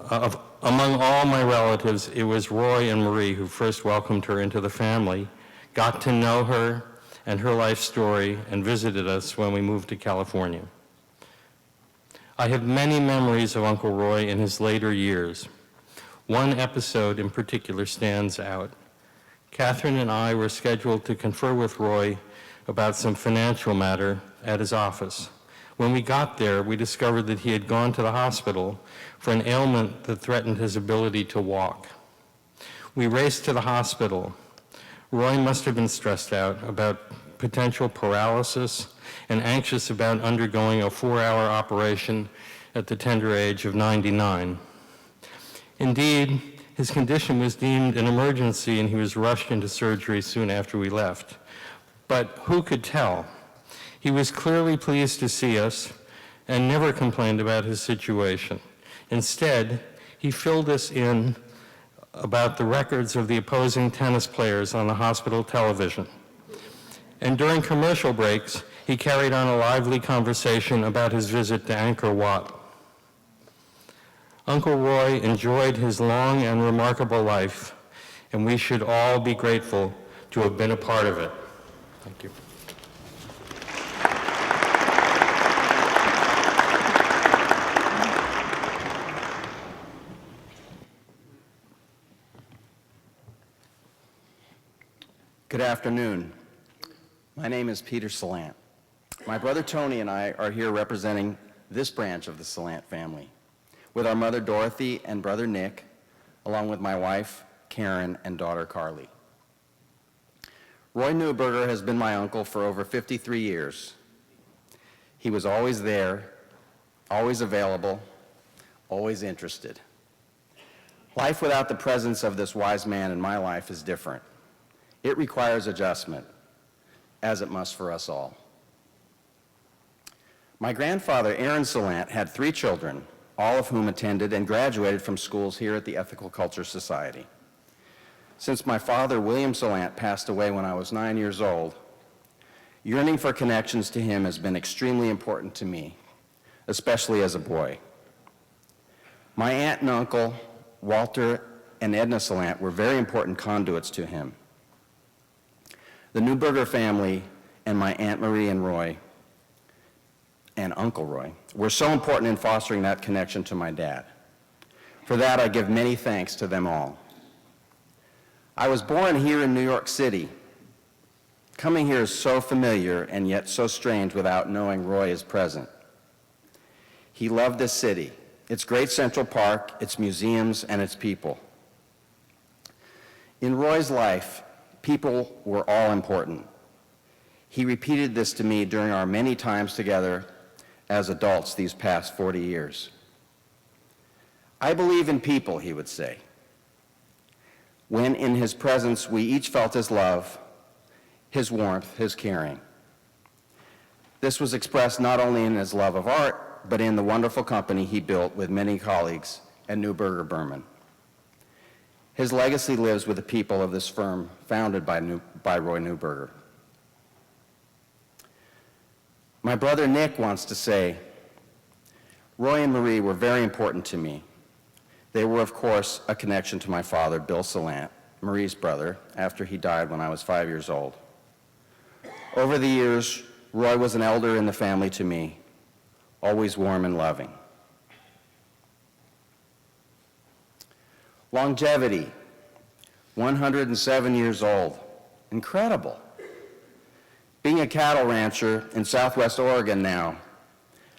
among all my relatives, it was Roy and Marie who first welcomed her into the family, got to know her and her life story, and visited us when we moved to California. I have many memories of Uncle Roy in his later years. One episode in particular stands out. Catherine and I were scheduled to confer with Roy about some financial matter at his office. When we got there, we discovered that he had gone to the hospital for an ailment that threatened his ability to walk. We raced to the hospital. Roy must have been stressed out about potential paralysis and anxious about undergoing a 4-hour operation at the tender age of 99. Indeed, his condition was deemed an emergency and he was rushed into surgery soon after we left. But who could tell? He was clearly pleased to see us and never complained about his situation. Instead, he filled us in about the records of the opposing tennis players on the hospital television. And during commercial breaks, he carried on a lively conversation about his visit to Angkor Wat. Uncle Roy enjoyed his long and remarkable life, and we should all be grateful to have been a part of it. Thank you. Good afternoon. My name is Peter Salant. My brother Tony and I are here representing this branch of the Salant family, with our mother Dorothy and brother Nick, along with my wife Karen and daughter Carly. Roy Neuberger has been my uncle for over 53 years. He was always there, always available, always interested. Life without the presence of this wise man in my life is different. It requires adjustment, as it must for us all. My grandfather, Aaron Salant, had 3 children, all of whom attended and graduated from schools here at the Ethical Culture Society. Since my father, William Salant, passed away when I was 9 years old, yearning for connections to him has been extremely important to me, especially as a boy. My aunt and uncle, Walter and Edna Salant, were very important conduits to him. The Neuberger family and my Aunt Marie and Roy and Uncle Roy were so important in fostering that connection to my dad. For that, I give many thanks to them all. I was born here in New York City. Coming here is so familiar and yet so strange without knowing Roy is present. He loved this city, its great Central Park, its museums, and its people. In Roy's life, people were all important. He repeated this to me during our many times together as adults these past 40 years. I believe in people, he would say. When in his presence, we each felt his love, his warmth, his caring. This was expressed not only in his love of art, but in the wonderful company he built with many colleagues at Neuberger Berman. His legacy lives with the people of this firm founded by Roy Neuberger. My brother Nick wants to say, Roy and Marie were very important to me. They were, of course, a connection to my father, Bill Salant, Marie's brother, after he died when I was 5 years old. Over the years, Roy was an elder in the family to me. always warm and loving. Longevity, 107 years old. Incredible. Being a cattle rancher in Southwest Oregon now,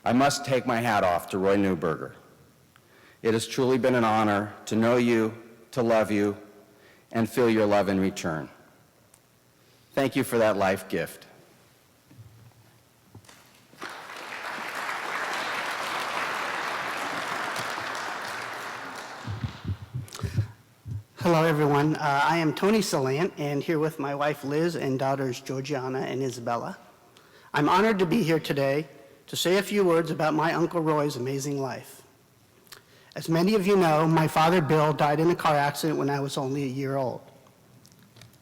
I must take my hat off to Roy Neuberger. It has truly been an honor to know you, to love you, and feel your love in return. Thank you for that life gift. Hello, everyone. I am Tony Salant, and here with my wife Liz and daughters Georgiana and Isabella. I'm honored to be here today to say a few words about my Uncle Roy's amazing life. As many of you know, my father Bill died in a car accident when I was only a year old.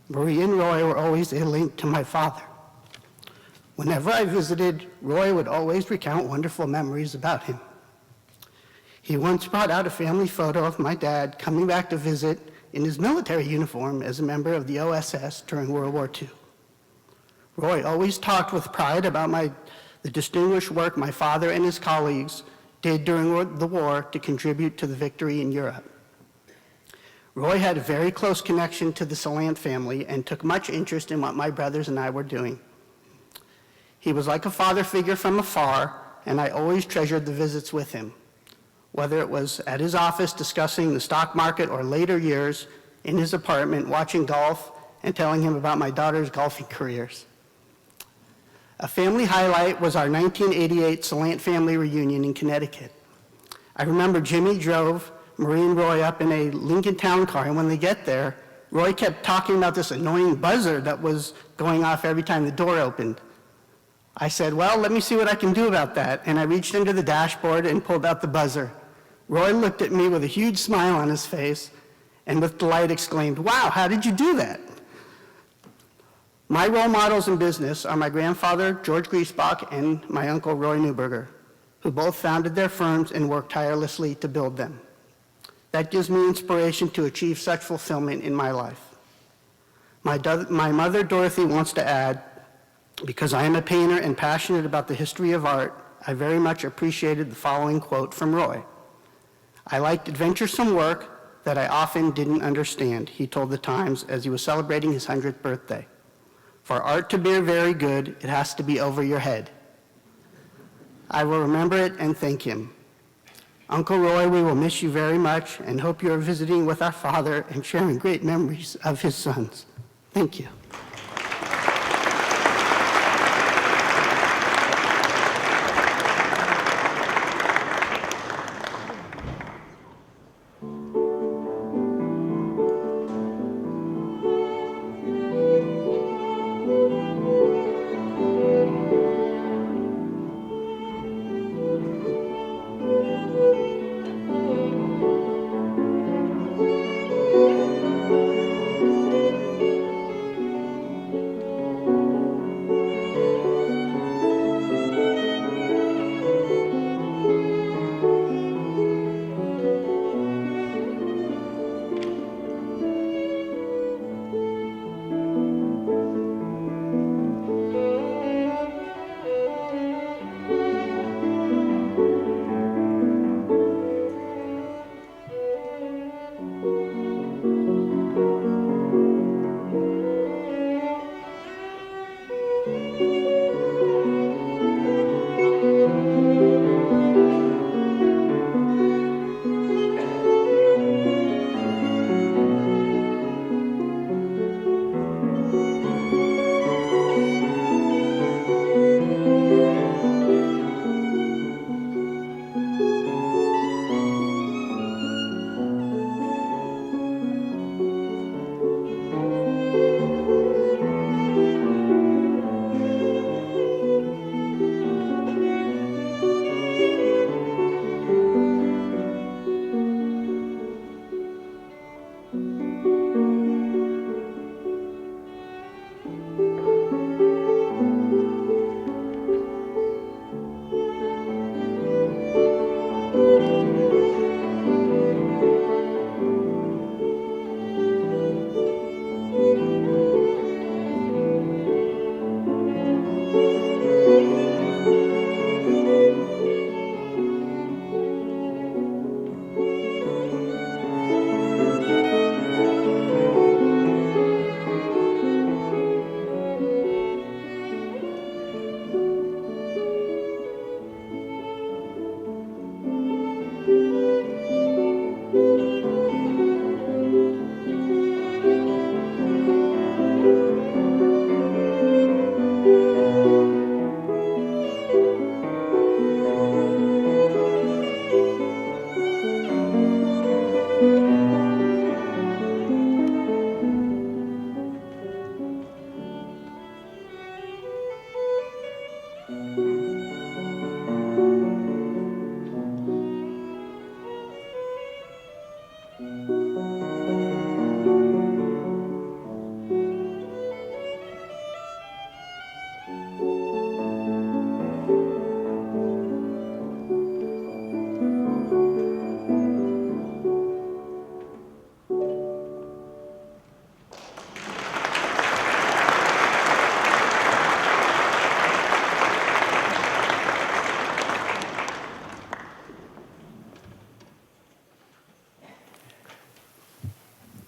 Marie and Roy were always a link to my father. Whenever I visited, Roy would always recount wonderful memories about him. He once brought out a family photo of my dad coming back to visit in his military uniform as a member of the OSS during World War II. Roy always talked with pride about the distinguished work my father and his colleagues did during the war to contribute to the victory in Europe. Roy had a very close connection to the Salant family and took much interest in what my brothers and I were doing. He was like a father figure from afar, and I always treasured the visits with him, whether it was at his office discussing the stock market or later years in his apartment watching golf and telling him about my daughter's golfing careers. A family highlight was our 1988 Salant family reunion in Connecticut. I remember Jimmy drove Marie and Roy up in a Lincoln Town Car, and when they get there, Roy kept talking about this annoying buzzer that was going off every time the door opened. I said, well, let me see what I can do about that, and I reached into the dashboard and pulled out the buzzer. Roy looked at me with a huge smile on his face and with delight exclaimed, wow, how did you do that? My role models in business are my grandfather, George Griesbach, and my uncle, Roy Neuberger, who both founded their firms and worked tirelessly to build them. That gives me inspiration to achieve such fulfillment in my life. My mother, Dorothy, wants to add, because I am a painter and passionate about the history of art, I very much appreciated the following quote from Roy. I liked adventuresome work that I often didn't understand, he told the Times as he was celebrating his 100th birthday. For art to be very good, it has to be over your head. I will remember it and thank him. Uncle Roy, we will miss you very much and hope you are visiting with our father and sharing great memories of his sons. Thank you.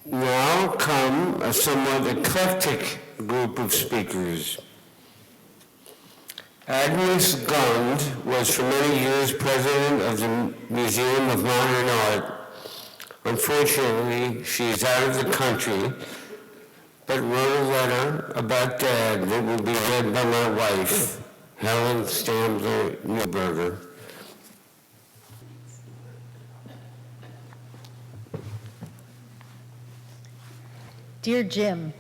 Now come a somewhat eclectic group of speakers. Agnes Gund was for many years president of the Museum of Modern Art. Unfortunately, she is out of the country, but wrote a letter about Dad that will be read by my wife, Helen Stambler Neuberger. Dear Jim,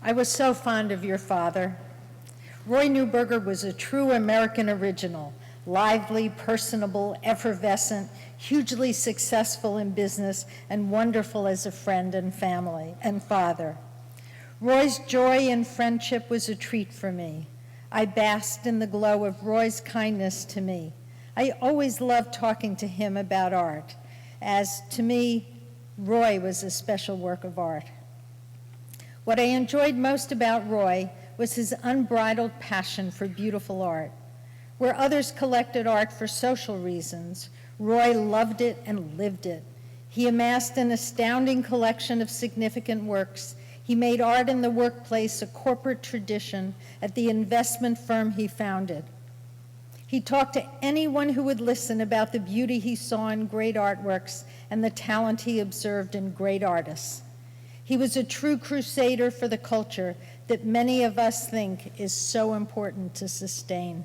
I was so fond of your father. Roy Neuberger was a true American original, lively, personable, effervescent, hugely successful in business, and wonderful as a friend and family and father. Roy's joy and friendship was a treat for me. I basked in the glow of Roy's kindness to me. I always loved talking to him about art, as to me, Roy was a special work of art. What I enjoyed most about Roy was his unbridled passion for beautiful art. Where others collected art for social reasons, Roy loved it and lived it. He amassed an astounding collection of significant works. He made art in the workplace a corporate tradition at the investment firm he founded. He talked to anyone who would listen about the beauty he saw in great artworks and the talent he observed in great artists. He was a true crusader for the culture that many of us think is so important to sustain.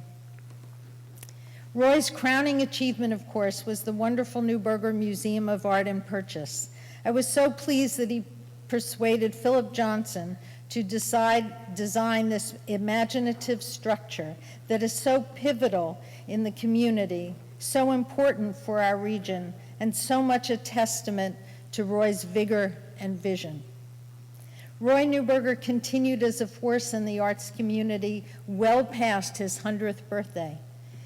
Roy's crowning achievement, of course, was the wonderful Neuberger Museum of Art and Purchase. I was so pleased that he persuaded Philip Johnson to design this imaginative structure that is so pivotal in the community, so important for our region, and so much a testament to Roy's vigor and vision. Roy Neuberger continued as a force in the arts community well past his 100th birthday.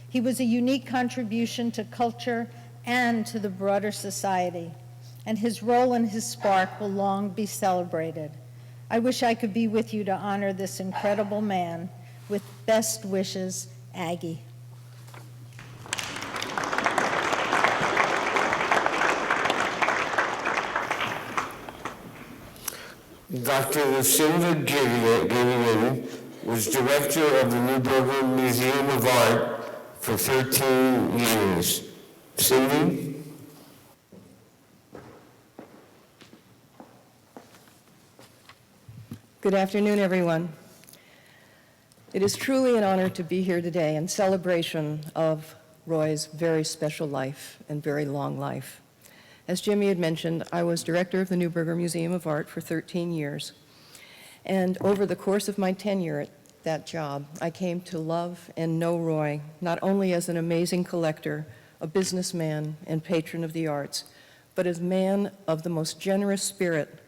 He was a unique contribution to culture and to the broader society, and his role and his spark will long be celebrated. I wish I could be with you to honor this incredible man. With best wishes, Aggie. Dr. Lucinda Gideon was director of the Neuberger Museum of Art for 13 years. Cindy? Good afternoon, everyone. It is truly an honor to be here today in celebration of Roy's very special life and very long life. As Jimmy had mentioned, I was director of the Neuberger Museum of Art for 13 years. And over the course of my tenure at that job, I came to love and know Roy, not only as an amazing collector, a businessman, and patron of the arts, but as a man of the most generous spirit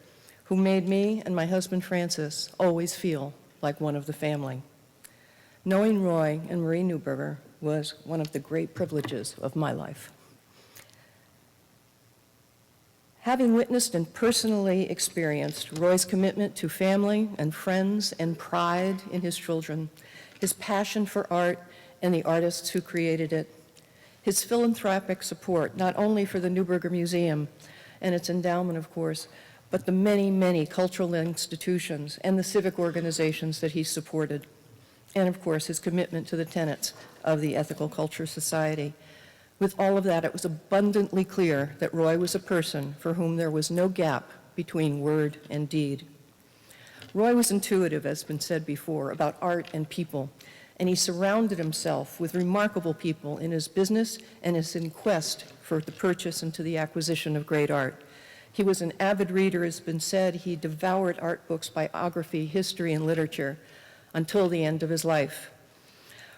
who made me and my husband Francis always feel like one of the family. Knowing Roy and Marie Neuberger was one of the great privileges of my life. Having witnessed and personally experienced Roy's commitment to family and friends and pride in his children, his passion for art and the artists who created it, his philanthropic support not only for the Neuberger Museum and its endowment, of course, but the many, many cultural institutions and the civic organizations that he supported, and of course his commitment to the tenets of the Ethical Culture Society. With all of that, it was abundantly clear that Roy was a person for whom there was no gap between word and deed. Roy was intuitive, as has been said before, about art and people, and he surrounded himself with remarkable people in his business and in quest for the purchase and to the acquisition of great art. He was an avid reader, as has been said. He devoured art books, biography, history, and literature until the end of his life.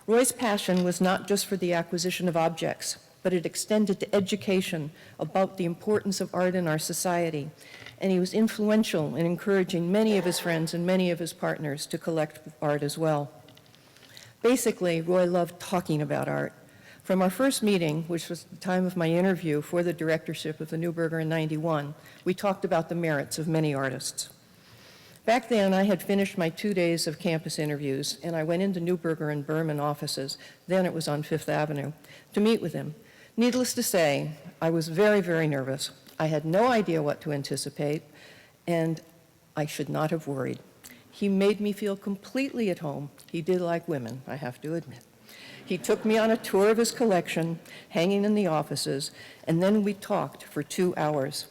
Roy's passion was not just for the acquisition of objects. but it extended to education about the importance of art in our society. And he was influential in encouraging many of his friends and many of his partners to collect art as well. Basically, Roy loved talking about art. From our first meeting, which was the time of my interview for the directorship of the Neuberger in '91, we talked about the merits of many artists. Back then, I had finished my 2 days of campus interviews, and I went into Neuberger and Berman offices, then it was on Fifth Avenue, to meet with him. Needless to say, I was very, very nervous. I had no idea what to anticipate, and I should not have worried. He made me feel completely at home. He did like women, I have to admit. He took me on a tour of his collection, hanging in the offices, and then we talked for 2 hours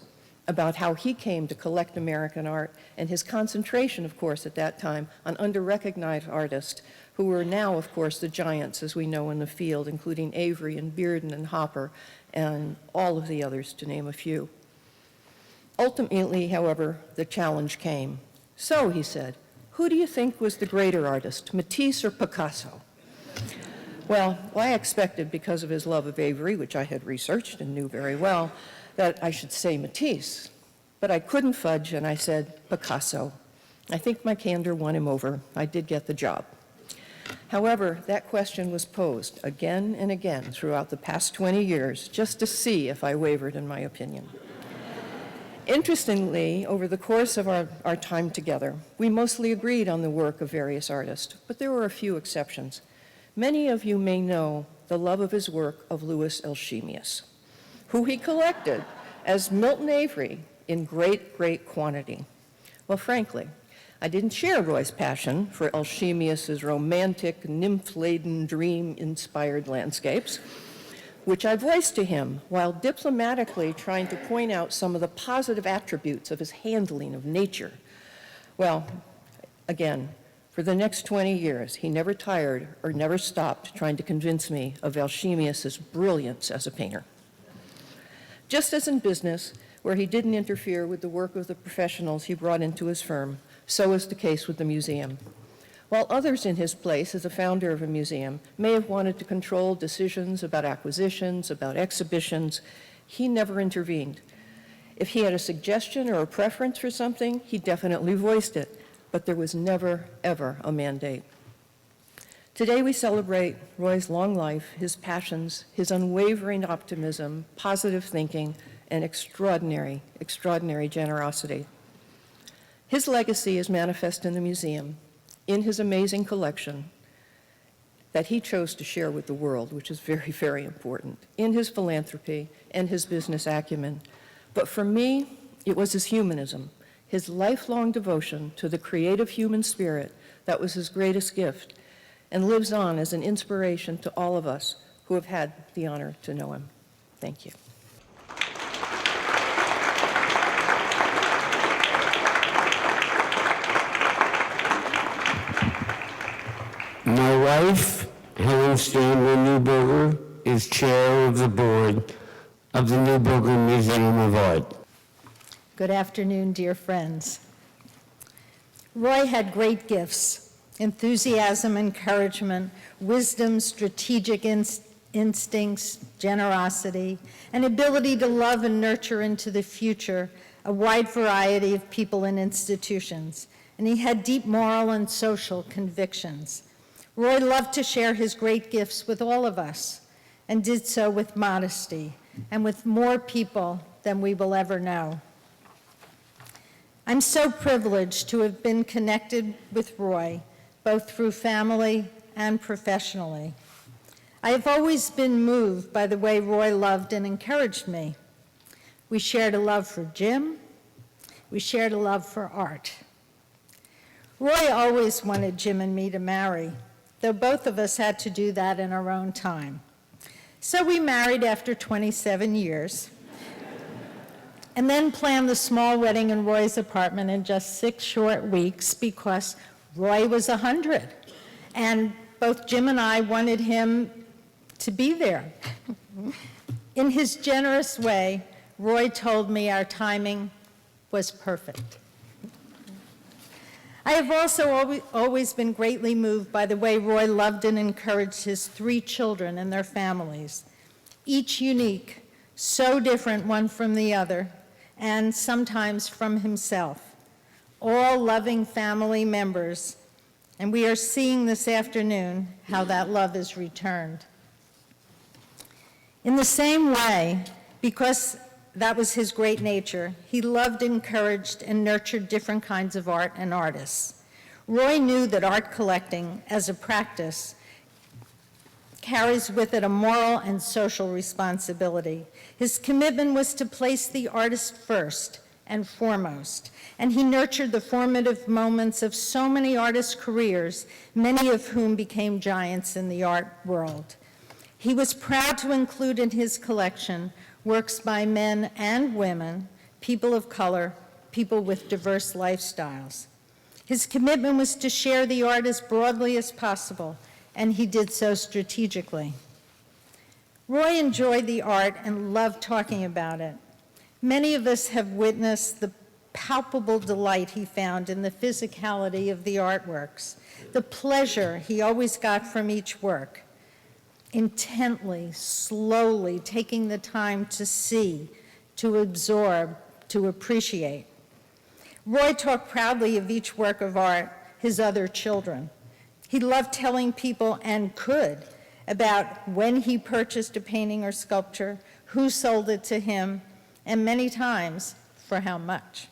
about how he came to collect American art and his concentration, of course, at that time on under-recognized artists who were now, of course, the giants, as we know in the field, including Avery and Bearden and Hopper and all of the others, to name a few. Ultimately, however, the challenge came. So, he said, who do you think was the greater artist, Matisse or Picasso? Well, I expected, because of his love of Avery, which I had researched and knew very well, that I should say Matisse. But I couldn't fudge, and I said Picasso. I think my candor won him over. I did get the job. However, that question was posed again and again throughout the past 20 years, just to see if I wavered in my opinion. Interestingly, over the course of our time together, we mostly agreed on the work of various artists, but there were a few exceptions. Many of you may know the love of his work of Louis Alchemius, who he collected as Milton Avery in great, great quantity. Well, frankly, I didn't share Roy's passion for Alchemius's romantic, nymph-laden, dream-inspired landscapes, which I voiced to him while diplomatically trying to point out some of the positive attributes of his handling of nature. Well, again, for the next 20 years, he never tired or never stopped trying to convince me of Alchemius's brilliance as a painter. Just as in business, where he didn't interfere with the work of the professionals he brought into his firm, so is the case with the museum. While others in his place as a founder of a museum may have wanted to control decisions about acquisitions, about exhibitions, he never intervened. If he had a suggestion or a preference for something, he definitely voiced it, but there was never, ever a mandate. Today we celebrate Roy's long life, his passions, his unwavering optimism, positive thinking, and extraordinary, extraordinary generosity. His legacy is manifest in the museum, in his amazing collection that he chose to share with the world, which is very, very important, in his philanthropy and his business acumen. But for me, it was his humanism, his lifelong devotion to the creative human spirit that was his greatest gift and lives on as an inspiration to all of us who have had the honor to know him. Thank you. My wife, Helen Stanley Neuberger, is chair of the board of the Neuberger Museum of Art. Good afternoon, dear friends. Roy had great gifts: enthusiasm, encouragement, wisdom, strategic instincts, generosity, an ability to love and nurture into the future a wide variety of people and institutions, and he had deep moral and social convictions. Roy loved to share his great gifts with all of us, and did so with modesty and with more people than we will ever know. I'm so privileged to have been connected with Roy, both through family and professionally. I have always been moved by the way Roy loved and encouraged me. We shared a love for Jim. We shared a love for art. Roy always wanted Jim and me to marry, though both of us had to do that in our own time. So we married after 27 years, and then planned the small wedding in Roy's apartment in just 6 short weeks because Roy was 100, and both Jim and I wanted him to be there. In his generous way, Roy told me our timing was perfect. I have also always been greatly moved by the way Roy loved and encouraged his 3 children and their families. each unique, so different one from the other, and sometimes from himself. All loving family members, and we are seeing this afternoon how that love is returned. In the same way, because that was his great nature, he loved, encouraged, and nurtured different kinds of art and artists. Roy knew that art collecting as a practice carries with it a moral and social responsibility. His commitment was to place the artist first and foremost, and he nurtured the formative moments of so many artists' careers, many of whom became giants in the art world. He was proud to include in his collection works by men and women, people of color, people with diverse lifestyles. His commitment was to share the art as broadly as possible, and he did so strategically. Roy enjoyed the art and loved talking about it. Many of us have witnessed the palpable delight he found in the physicality of the artworks, the pleasure he always got from each work, intently, slowly taking the time to see, to absorb, to appreciate. Roy talked proudly of each work of art, his other children. He loved telling people, and could, about when he purchased a painting or sculpture, who sold it to him, and many times, for how much.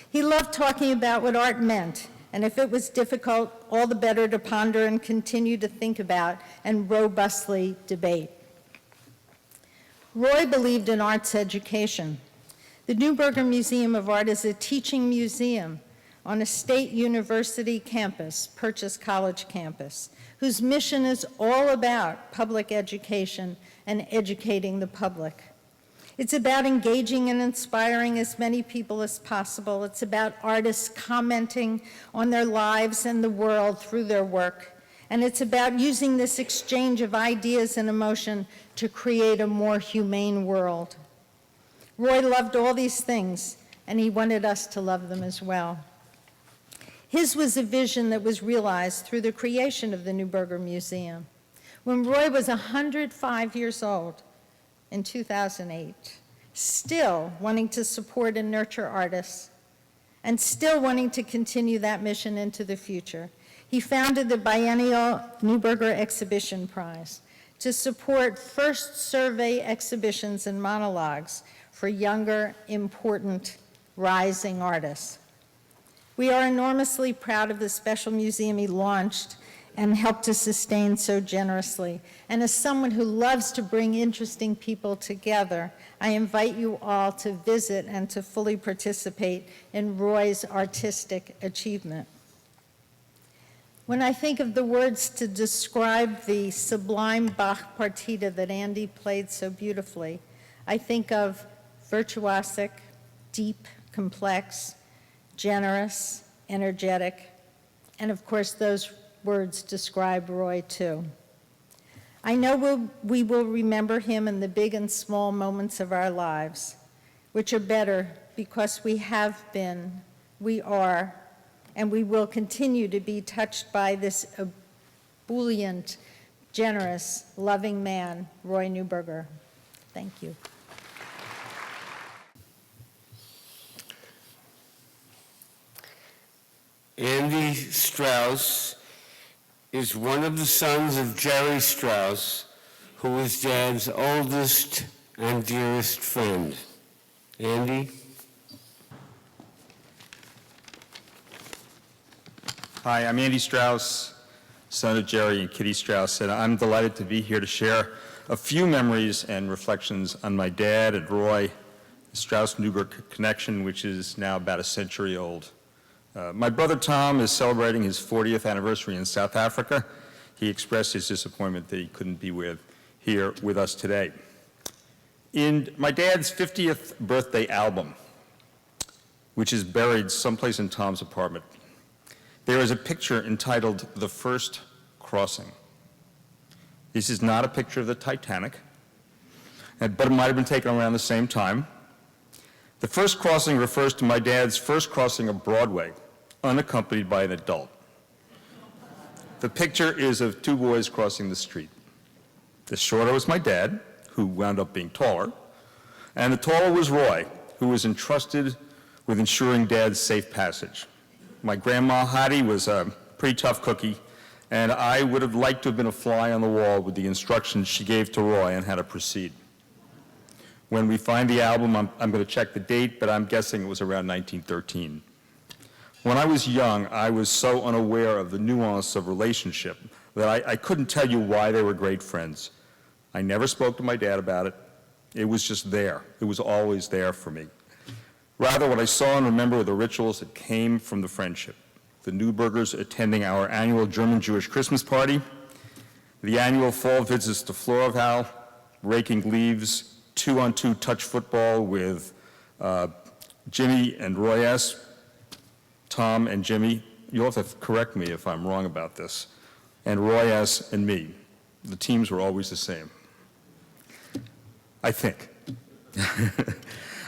He loved talking about what art meant, and if it was difficult, all the better to ponder and continue to think about and robustly debate. Roy believed in arts education. The Neuberger Museum of Art is a teaching museum on a state university campus, Purchase College campus, whose mission is all about public education and educating the public. It's about engaging and inspiring as many people as possible. It's about artists commenting on their lives and the world through their work. And it's about using this exchange of ideas and emotion to create a more humane world. Roy loved all these things, and he wanted us to love them as well. His was a vision that was realized through the creation of the Neuberger Museum. When Roy was 105 years old, in 2008, still wanting to support and nurture artists, and still wanting to continue that mission into the future, he founded the biennial Neuberger Exhibition Prize to support first survey exhibitions and monologues for younger, important, rising artists. We are enormously proud of the special museum he launched and helped to sustain so generously. And as someone who loves to bring interesting people together, I invite you all to visit and to fully participate in Roy's artistic achievement. When I think of the words to describe the sublime Bach partita that Andy played so beautifully, I think of virtuosic, deep, complex, generous, energetic, and of course those words describe Roy too. I know we will remember him in the big and small moments of our lives, which are better because we have been, we are, and we will continue to be touched by this ebullient, generous, loving man, Roy Neuberger. Thank you. Andy Strauss is one of the sons of Jerry Strauss, who was Dad's oldest and dearest friend. Andy? Hi, I'm Andy Strauss, son of Jerry and Kitty Strauss, and I'm delighted to be here to share a few memories and reflections on my dad and Roy, the Strauss-Neuberger connection, which is now about a century old. My brother Tom is celebrating his 40th anniversary in South Africa. He expressed his disappointment that he couldn't be here with us today. In my dad's 50th birthday album, which is buried someplace in Tom's apartment, there is a picture entitled The First Crossing. This is not a picture of the Titanic, but it might have been taken around the same time. The first crossing refers to my dad's first crossing of Broadway, unaccompanied by an adult. The picture is of two boys crossing the street. The shorter was my dad, who wound up being taller. And the taller was Roy, who was entrusted with ensuring Dad's safe passage. My grandma Hattie was a pretty tough cookie, and I would have liked to have been a fly on the wall with the instructions she gave to Roy on how to proceed. When we find the album, I'm going to check the date, but I'm guessing it was around 1913. When I was young, I was so unaware of the nuance of relationship that I couldn't tell you why they were great friends. I never spoke to my dad about it. It was just there. It was always there for me. Rather, what I saw and remember were the rituals that came from the friendship. The Neubergers attending our annual German-Jewish Christmas party, the annual fall visits to Floravhal, raking leaves, 2-on-2 touch football with Jimmy and Roy S., Tom and Jimmy. You'll have to correct me if I'm wrong about this. And Roy S. and me. The teams were always the same. I think.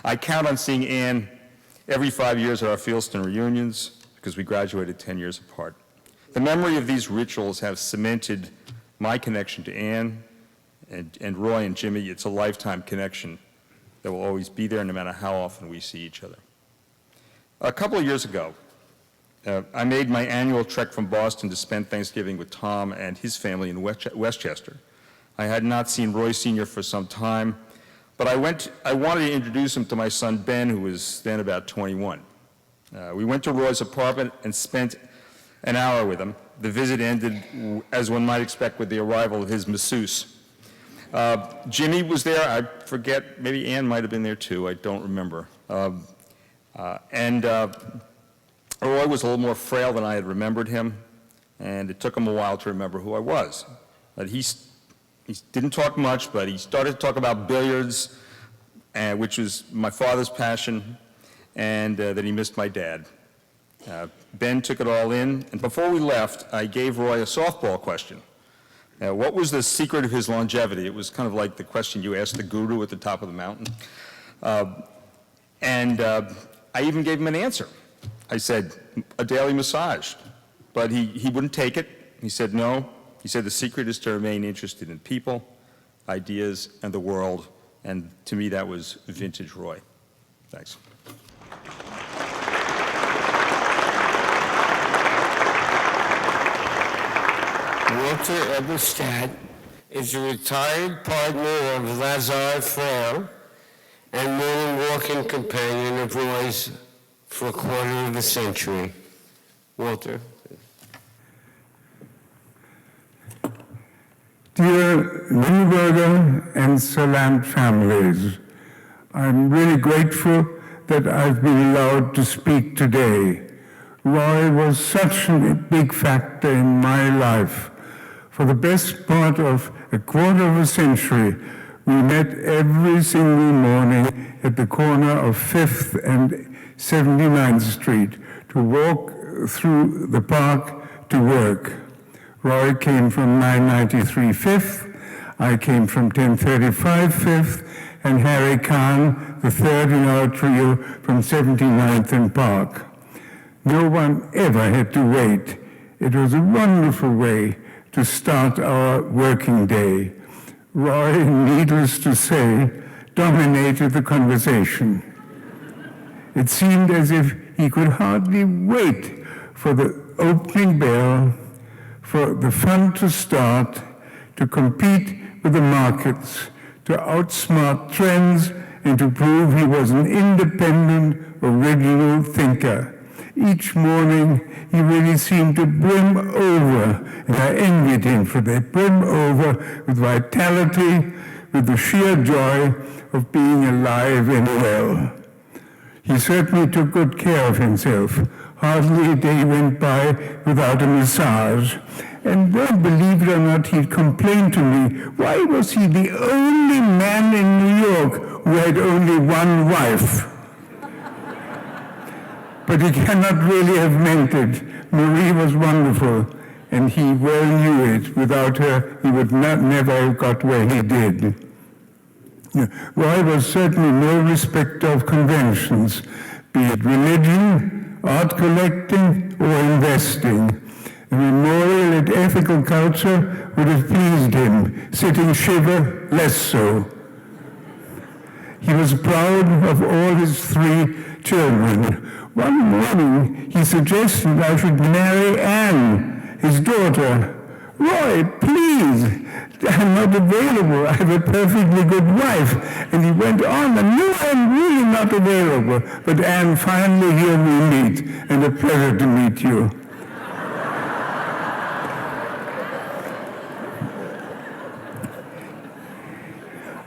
I count on seeing Ann every 5 years at our Fieldston reunions because we graduated 10 years apart. The memory of these rituals have cemented my connection to Ann and Roy and Jimmy. It's a lifetime connection that will always be there no matter how often we see each other. A couple of years ago, I made my annual trek from Boston to spend Thanksgiving with Tom and his family in Westchester. I had not seen Roy Sr. for some time, but I wanted to introduce him to my son Ben, who was then about 21. We went to Roy's apartment and spent an hour with him. The visit ended, as one might expect, with the arrival of his masseuse. Jimmy was there. I forget, maybe Ann might have been there too. I don't remember. Roy was a little more frail than I had remembered him, and it took him a while to remember who I was. But he didn't talk much, but he started to talk about billiards, which was my father's passion, and that he missed my dad. Ben took it all in, and before we left, I gave Roy a softball question. What was the secret of his longevity? It was kind of like the question you asked the guru at the top of the mountain. I even gave him an answer. I said, a daily massage. But he wouldn't take it. He said no. He said the secret is to remain interested in people, ideas, and the world. And to me, that was vintage Roy. Thanks. Walter Eberstadt is a retired partner of Lazar Frere and morning walking companion of Roy's for a quarter of a century. Walter. Dear Neuberger and Salant families, I'm really grateful that I've been allowed to speak today. Roy was such a big factor in my life. For the best part of a quarter of a century, we met every single morning at the corner of 5th and 79th Street to walk through the park to work. Roy came from 993 5th, I came from 1035 5th, and Harry Kahn, the third in our trio, from 79th and Park. No one ever had to wait. It was a wonderful way to start our working day. Roy, needless to say, dominated the conversation. It seemed as if he could hardly wait for the opening bell, for the fun to start, to compete with the markets, to outsmart trends, and to prove he was an independent, original thinker. Each morning, he really seemed to brim over, and I envied him for that, brim over with vitality, with the sheer joy of being alive and well. He certainly took good care of himself. Hardly a day went by without a massage. And then, believe it or not, he'd complain to me, why was he the only man in New York who had only one wife? But he cannot really have meant it. Marie was wonderful, and he well knew it. Without her, he would never have got where he did. Roy was certainly no respecter of conventions, be it religion, art collecting, or investing. A memorial at ethical culture would have pleased him, sitting shiver, less so. he was proud of all his 3 children. One morning, he suggested I should marry Anne, his daughter. Roy, please, I'm not available. I have a perfectly good wife. And he went on, and no, I'm really not available. But Anne, finally here we meet, and a pleasure to meet you.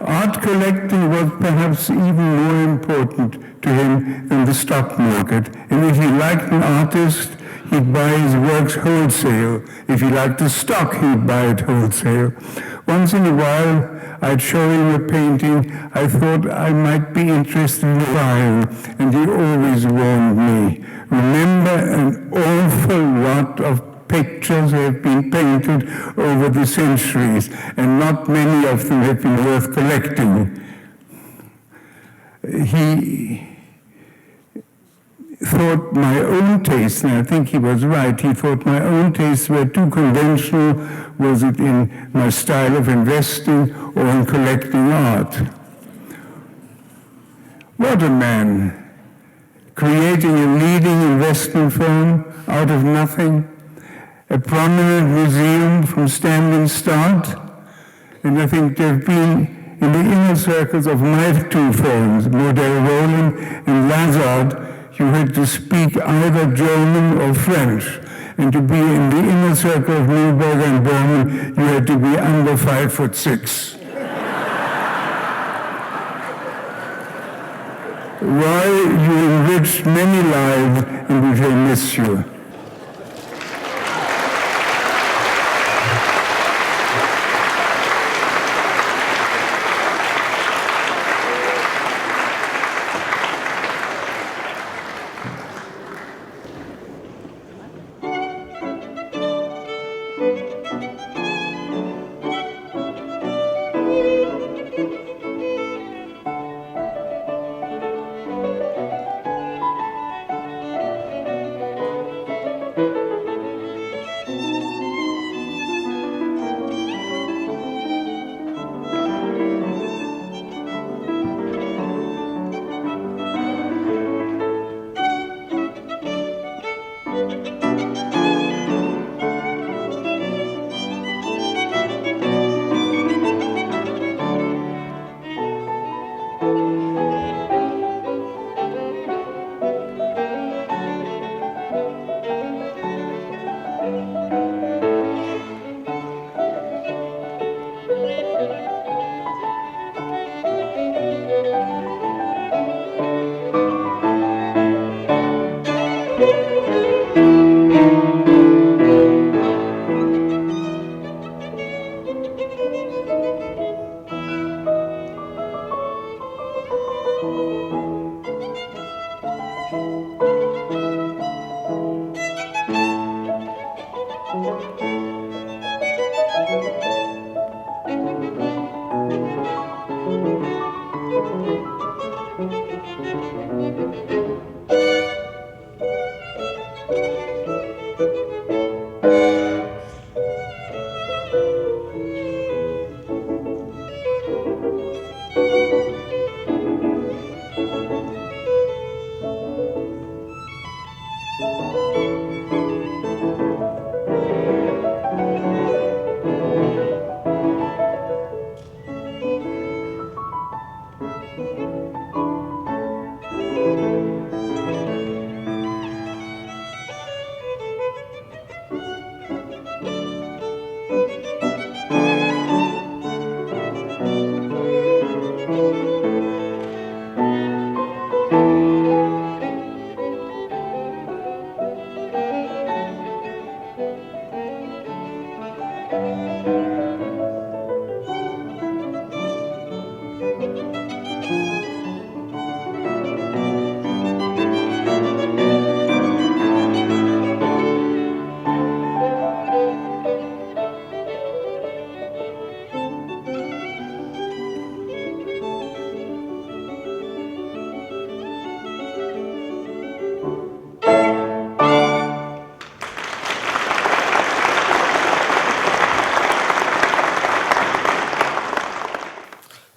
Art collecting was perhaps even more important to him than the stock market. And if he liked an artist, he'd buy his works wholesale. If he liked a stock, he'd buy it wholesale. Once in a while, I'd show him a painting I thought I might be interested in buying, and he always warned me, remember, an awful lot of pictures have been painted over the centuries, and not many of them have been worth collecting. He thought my own tastes, and I think he was right, he thought my own tastes were too conventional, was it in my style of investing or in collecting art. What a man, creating a leading investment firm out of nothing, a prominent museum from standing start, and I think they've been in the inner circles of my 2 firms, Model Roland and Lazard. You had to speak either German or French, and to be in the inner circle of Neuberger and Berman, you had to be under 5'6". Roy, you enriched many lives, and we shall miss you.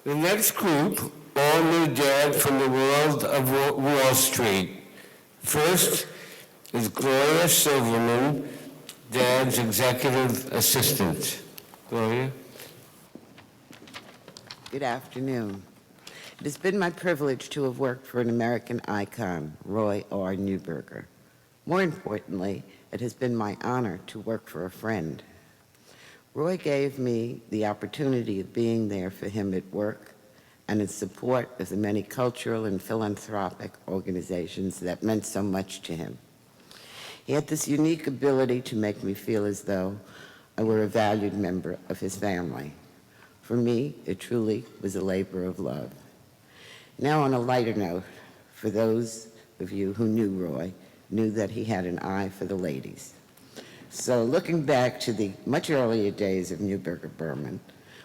The next group, all all-new dad from the world of Wall Street. First is Gloria Silverman, Dad's executive assistant. Gloria? Good afternoon. It has been my privilege to have worked for an American icon, Roy R. Neuberger. More importantly, it has been my honor to work for a friend. Roy gave me the opportunity of being there for him at work and in support of the many cultural and philanthropic organizations that meant so much to him. He had this unique ability to make me feel as though I were a valued member of his family. For me, it truly was a labor of love. Now, on a lighter note, for those of you who knew Roy, knew that he had an eye for the ladies. So looking back to the much earlier days of Neuberger Berman,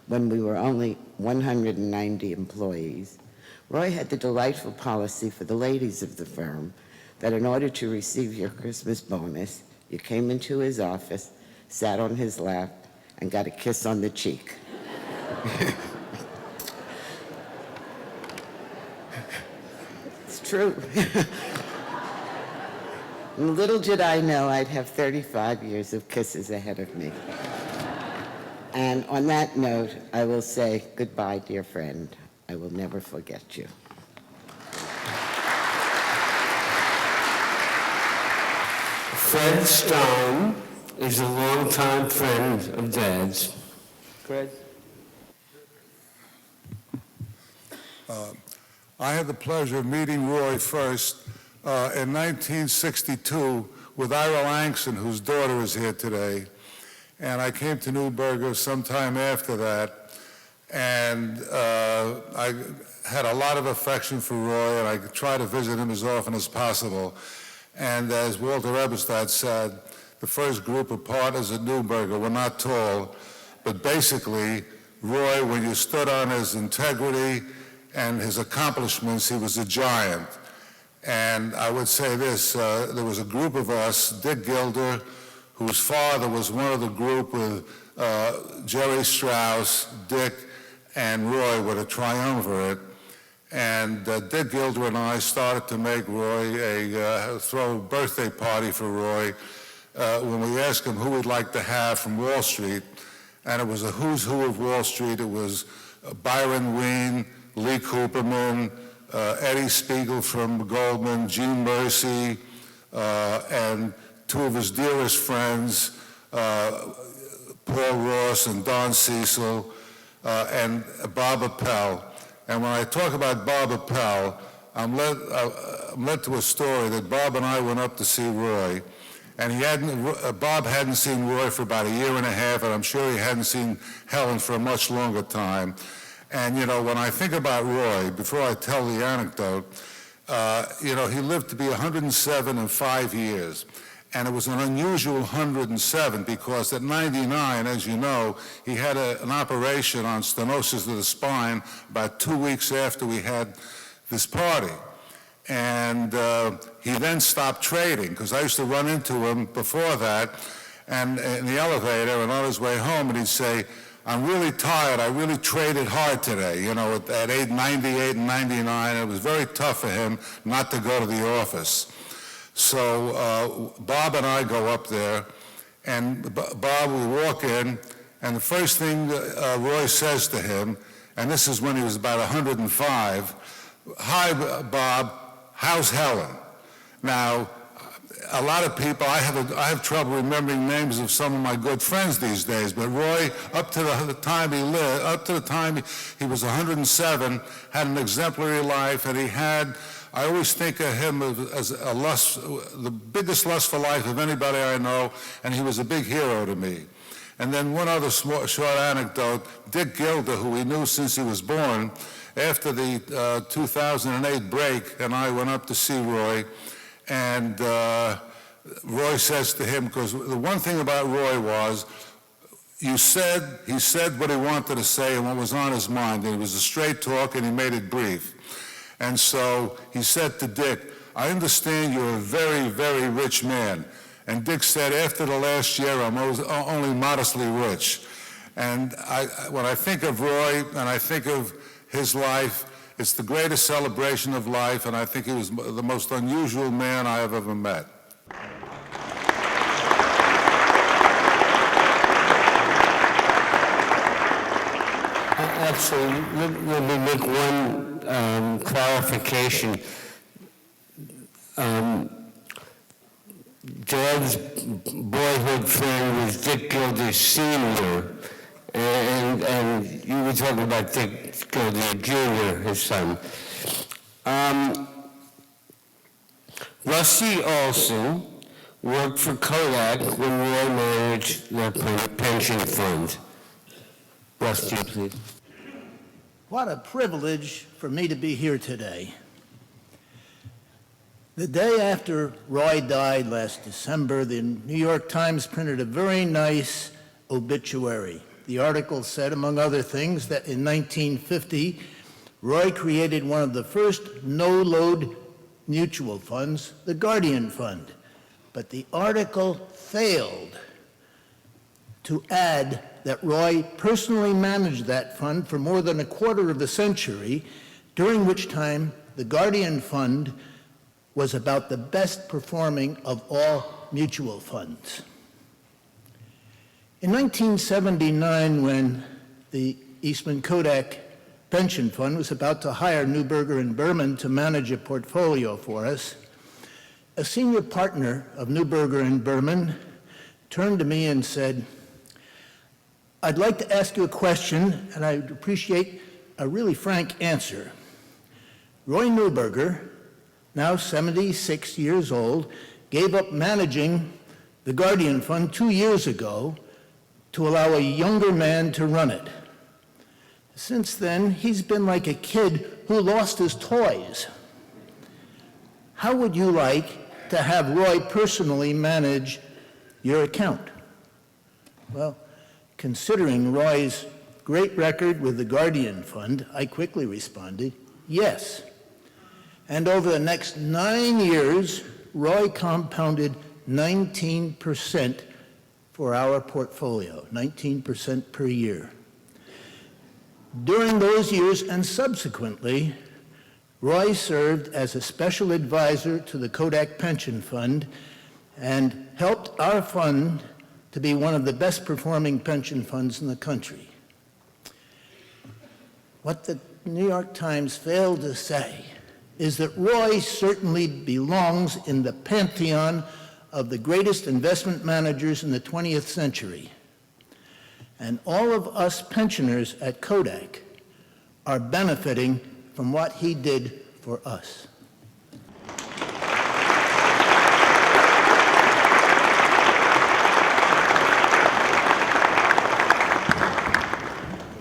when we were only 190 employees, Roy had the delightful policy for the ladies of the firm that in order to receive your Christmas bonus, you came into his office, sat on his lap, and got a kiss on the cheek. It's true. And little did I know I'd have 35 years of kisses ahead of me. And on that note, I will say goodbye, dear friend. I will never forget you. Fred Stein is a longtime friend of Dad's. Fred? I had the pleasure of meeting Roy first in 1962 with Ira Langston, whose daughter is here today. And I came to Neuberger sometime after that. And I had a lot of affection for Roy, and I tried to visit him as often as possible. And as Walter Eberstadt said, the first group of partners at Neuberger were not tall, but basically, Roy, when you stood on his integrity and his accomplishments, he was a giant. And I would say this, there was a group of us, Dick Gilder, whose father was one of the group with Jerry Strauss, Dick, and Roy were the triumvirate. And Dick Gilder and I started to make Roy throw a birthday party for Roy when we asked him who we'd like to have from Wall Street. And it was a who's who of Wall Street. It was Byron Wien, Lee Cooperman, Eddie Spiegel from Goldman, Gene Mercy, and two of his dearest friends, Paul Ross and Don Cecil, and Bob Appel. And when I talk about Bob Appel, I'm led to a story that Bob and I went up to see Roy, and Bob hadn't seen Roy for about a year and a half, and I'm sure he hadn't seen Helen for a much longer time. And, you know, when I think about Roy, before I tell the anecdote, you know, he lived to be 107 in 5 years. And it was an unusual 107 because at 99, as you know, he had an operation on stenosis of the spine about 2 weeks after we had this party. And he then stopped trading because I used to run into him before that and in the elevator and on his way home, and he'd say, I'm really tired. I really traded hard today, you know, at 98 and 99. It was very tough for him not to go to the office. So Bob and I go up there, and Bob, we walk in, and the first thing Roy says to him, and this is when he was about 105, hi, Bob, how's Helen? Now, a lot of people, I have trouble remembering names of some of my good friends these days, but Roy, up to the time he lived, up to the time he was 107, had an exemplary life, and he had, I always think of him as the biggest lust for life of anybody I know, and he was a big hero to me. And then one other short anecdote, Dick Gilder, who we knew since he was born, after the 2008 break, and I went up to see Roy, and Roy says to him, because the one thing about Roy was, he said what he wanted to say and what was on his mind, and it was a straight talk, and he made it brief. And so he said to Dick, I understand you're a very, very rich man. And Dick said, after the last year, I'm only modestly rich. And when I think of Roy and I think of his life, It's the greatest celebration of life, and I think he was the most unusual man I have ever met. Actually, let me make one clarification. Dad's boyhood friend was Dick Gilder Sr., and you were talking about Dick Gilder Jr., his son. Rusty Olson worked for Kodak when Roy managed their pension fund. Rusty, please. What a privilege for me to be here today. The day after Roy died last December, the New York Times printed a very nice obituary. The article said, among other things, that in 1950, Roy created one of the first no-load mutual funds, the Guardian Fund. But the article failed to add that Roy personally managed that fund for more than a quarter of a century, during which time the Guardian Fund was about the best performing of all mutual funds. In 1979, when the Eastman Kodak Pension Fund was about to hire Neuberger and Berman to manage a portfolio for us, a senior partner of Neuberger and Berman turned to me and said, "I'd like to ask you a question, and I'd appreciate a really frank answer. Roy Neuberger, now 76 years old, gave up managing the Guardian Fund 2 years ago to allow a younger man to run it. Since then, he's been like a kid who lost his toys. How would you like to have Roy personally manage your account?" Well, considering Roy's great record with the Guardian Fund, I quickly responded, yes. And over the next 9 years, Roy compounded 19% for our portfolio, 19% per year. During those years and subsequently, Roy served as a special advisor to the Kodak Pension Fund and helped our fund to be one of the best performing pension funds in the country. What the New York Times failed to say is that Roy certainly belongs in the pantheon of the greatest investment managers in the 20th century. And all of us pensioners at Kodak are benefiting from what he did for us.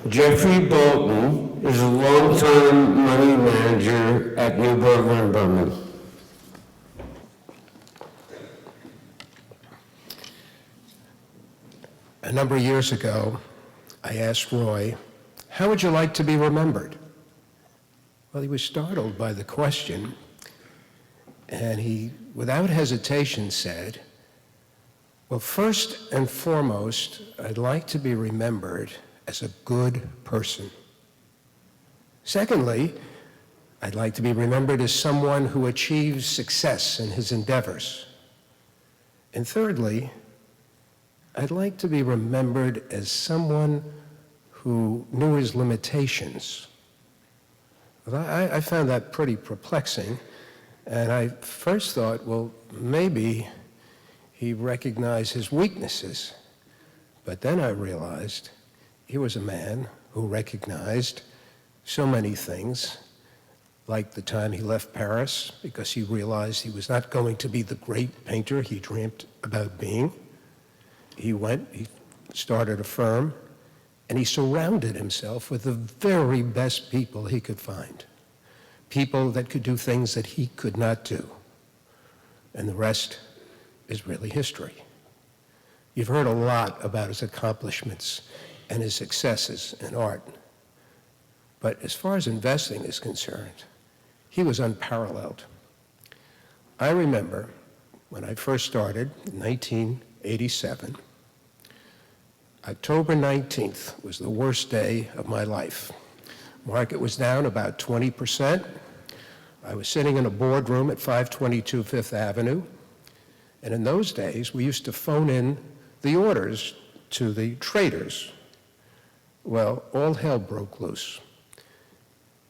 Jeffrey Bolton is a longtime money manager at Neuberger and Berman. A number of years ago, I asked Roy, "How would you like to be remembered?" Well, he was startled by the question, and he, without hesitation, said, "Well, first and foremost, I'd like to be remembered as a good person. Secondly, I'd like to be remembered as someone who achieves success in his endeavors. And thirdly, I'd like to be remembered as someone who knew his limitations." Well, I found that pretty perplexing, and I first thought, well, maybe he recognized his weaknesses. But then I realized he was a man who recognized so many things, like the time he left Paris because he realized he was not going to be the great painter he dreamt about being. He started a firm, and he surrounded himself with the very best people he could find, people that could do things that he could not do. And the rest is really history. You've heard a lot about his accomplishments and his successes in art. But as far as investing is concerned, he was unparalleled. I remember when I first started in 1987, October 19th was the worst day of my life. Market was down about 20%. I was sitting in a boardroom at 522 Fifth Avenue, and in those days, we used to phone in the orders to the traders. Well, all hell broke loose.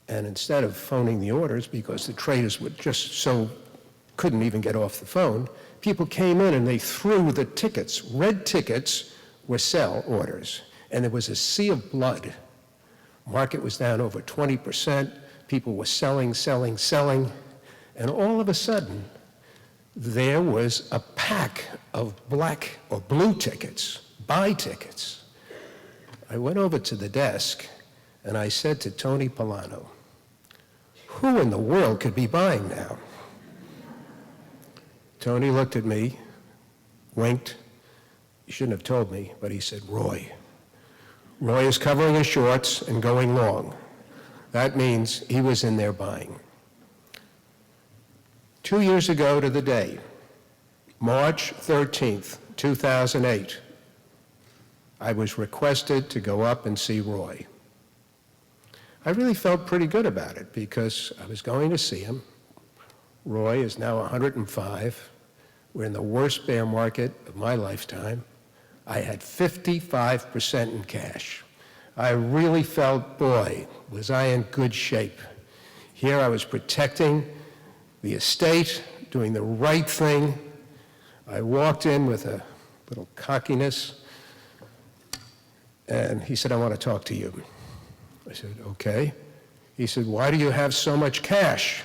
And instead of phoning the orders, because the traders would couldn't even get off the phone, people came in and they threw the tickets. Red tickets were sell orders, and there was a sea of blood. Market was down over 20%. People were selling, and all of a sudden, there was a pack of black or blue tickets, buy tickets. I went over to the desk, and I said to Tony Polano, "Who in the world could be buying now?" Tony looked at me, winked. He shouldn't have told me, but he said, Roy is covering his shorts and going long. That means he was in there buying. 2 years ago to the day, March 13th, 2008, I was requested to go up and see Roy. I really felt pretty good about it because I was going to see him. Roy is now 105. We're in the worst bear market of my lifetime. I had 55% in cash. I really felt, boy, was I in good shape. Here I was protecting the estate, doing the right thing. I walked in with a little cockiness, and he said, "I want to talk to you." I said, "Okay." He said, "Why do you have so much cash?"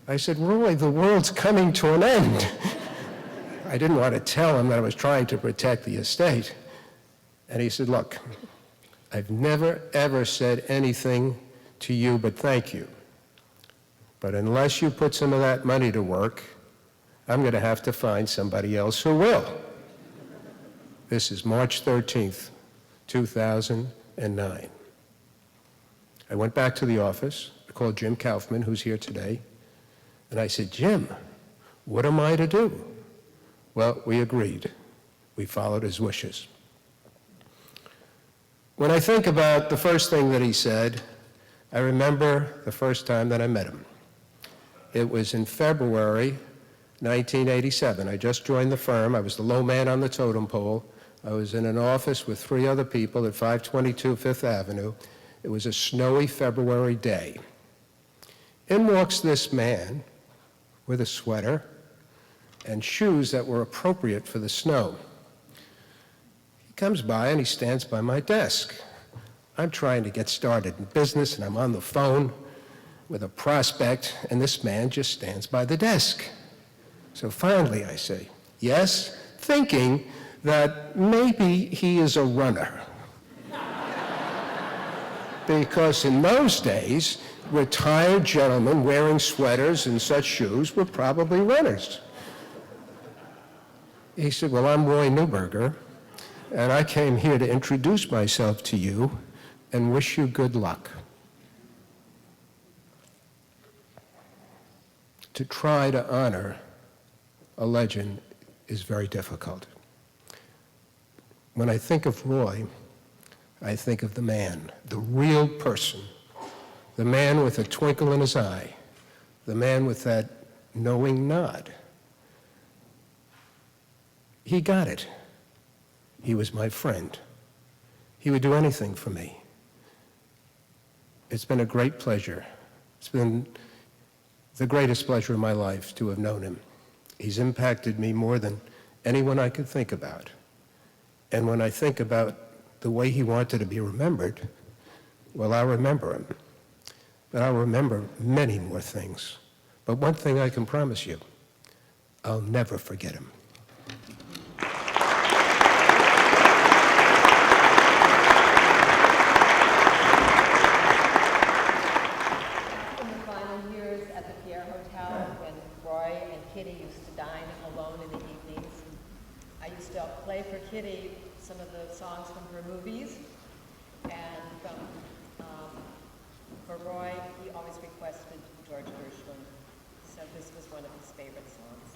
I said, "Roy, the world's coming to an end." I didn't want to tell him that I was trying to protect the estate. And he said, "Look, I've never, ever said anything to you but thank you. But unless you put some of that money to work, I'm going to have to find somebody else who will." This is March 13th, 2009. I went back to the office. I called Jim Kaufman, who's here today, and I said, "Jim, what am I to do?" Well, we agreed. We followed his wishes. When I think about the first thing that he said, I remember the first time that I met him. It was in February 1987. I just joined the firm. I was the low man on the totem pole. I was in an office with 3 other people at 522 Fifth Avenue. It was a snowy February day. In walks this man with a sweater and shoes that were appropriate for the snow. He comes by and he stands by my desk. I'm trying to get started in business, and I'm on the phone with a prospect, and this man just stands by the desk. So finally I say, "Yes," thinking that maybe he is a runner. Because in those days, retired gentlemen wearing sweaters and such shoes were probably runners. He said, "Well, I'm Roy Neuberger, and I came here to introduce myself to you and wish you good luck." To try to honor a legend is very difficult. When I think of Roy, I think of the man, the real person, the man with a twinkle in his eye, the man with that knowing nod. He got it. He was my friend. He would do anything for me. It's been a great pleasure. It's been the greatest pleasure of my life to have known him. He's impacted me more than anyone I could think about. And when I think about the way he wanted to be remembered, well, I'll remember him. But I'll remember many more things. But one thing I can promise you, I'll never forget him. For Kitty some of the songs from her movies, and for Roy, he always requested George Gershwin, so this was one of his favorite songs.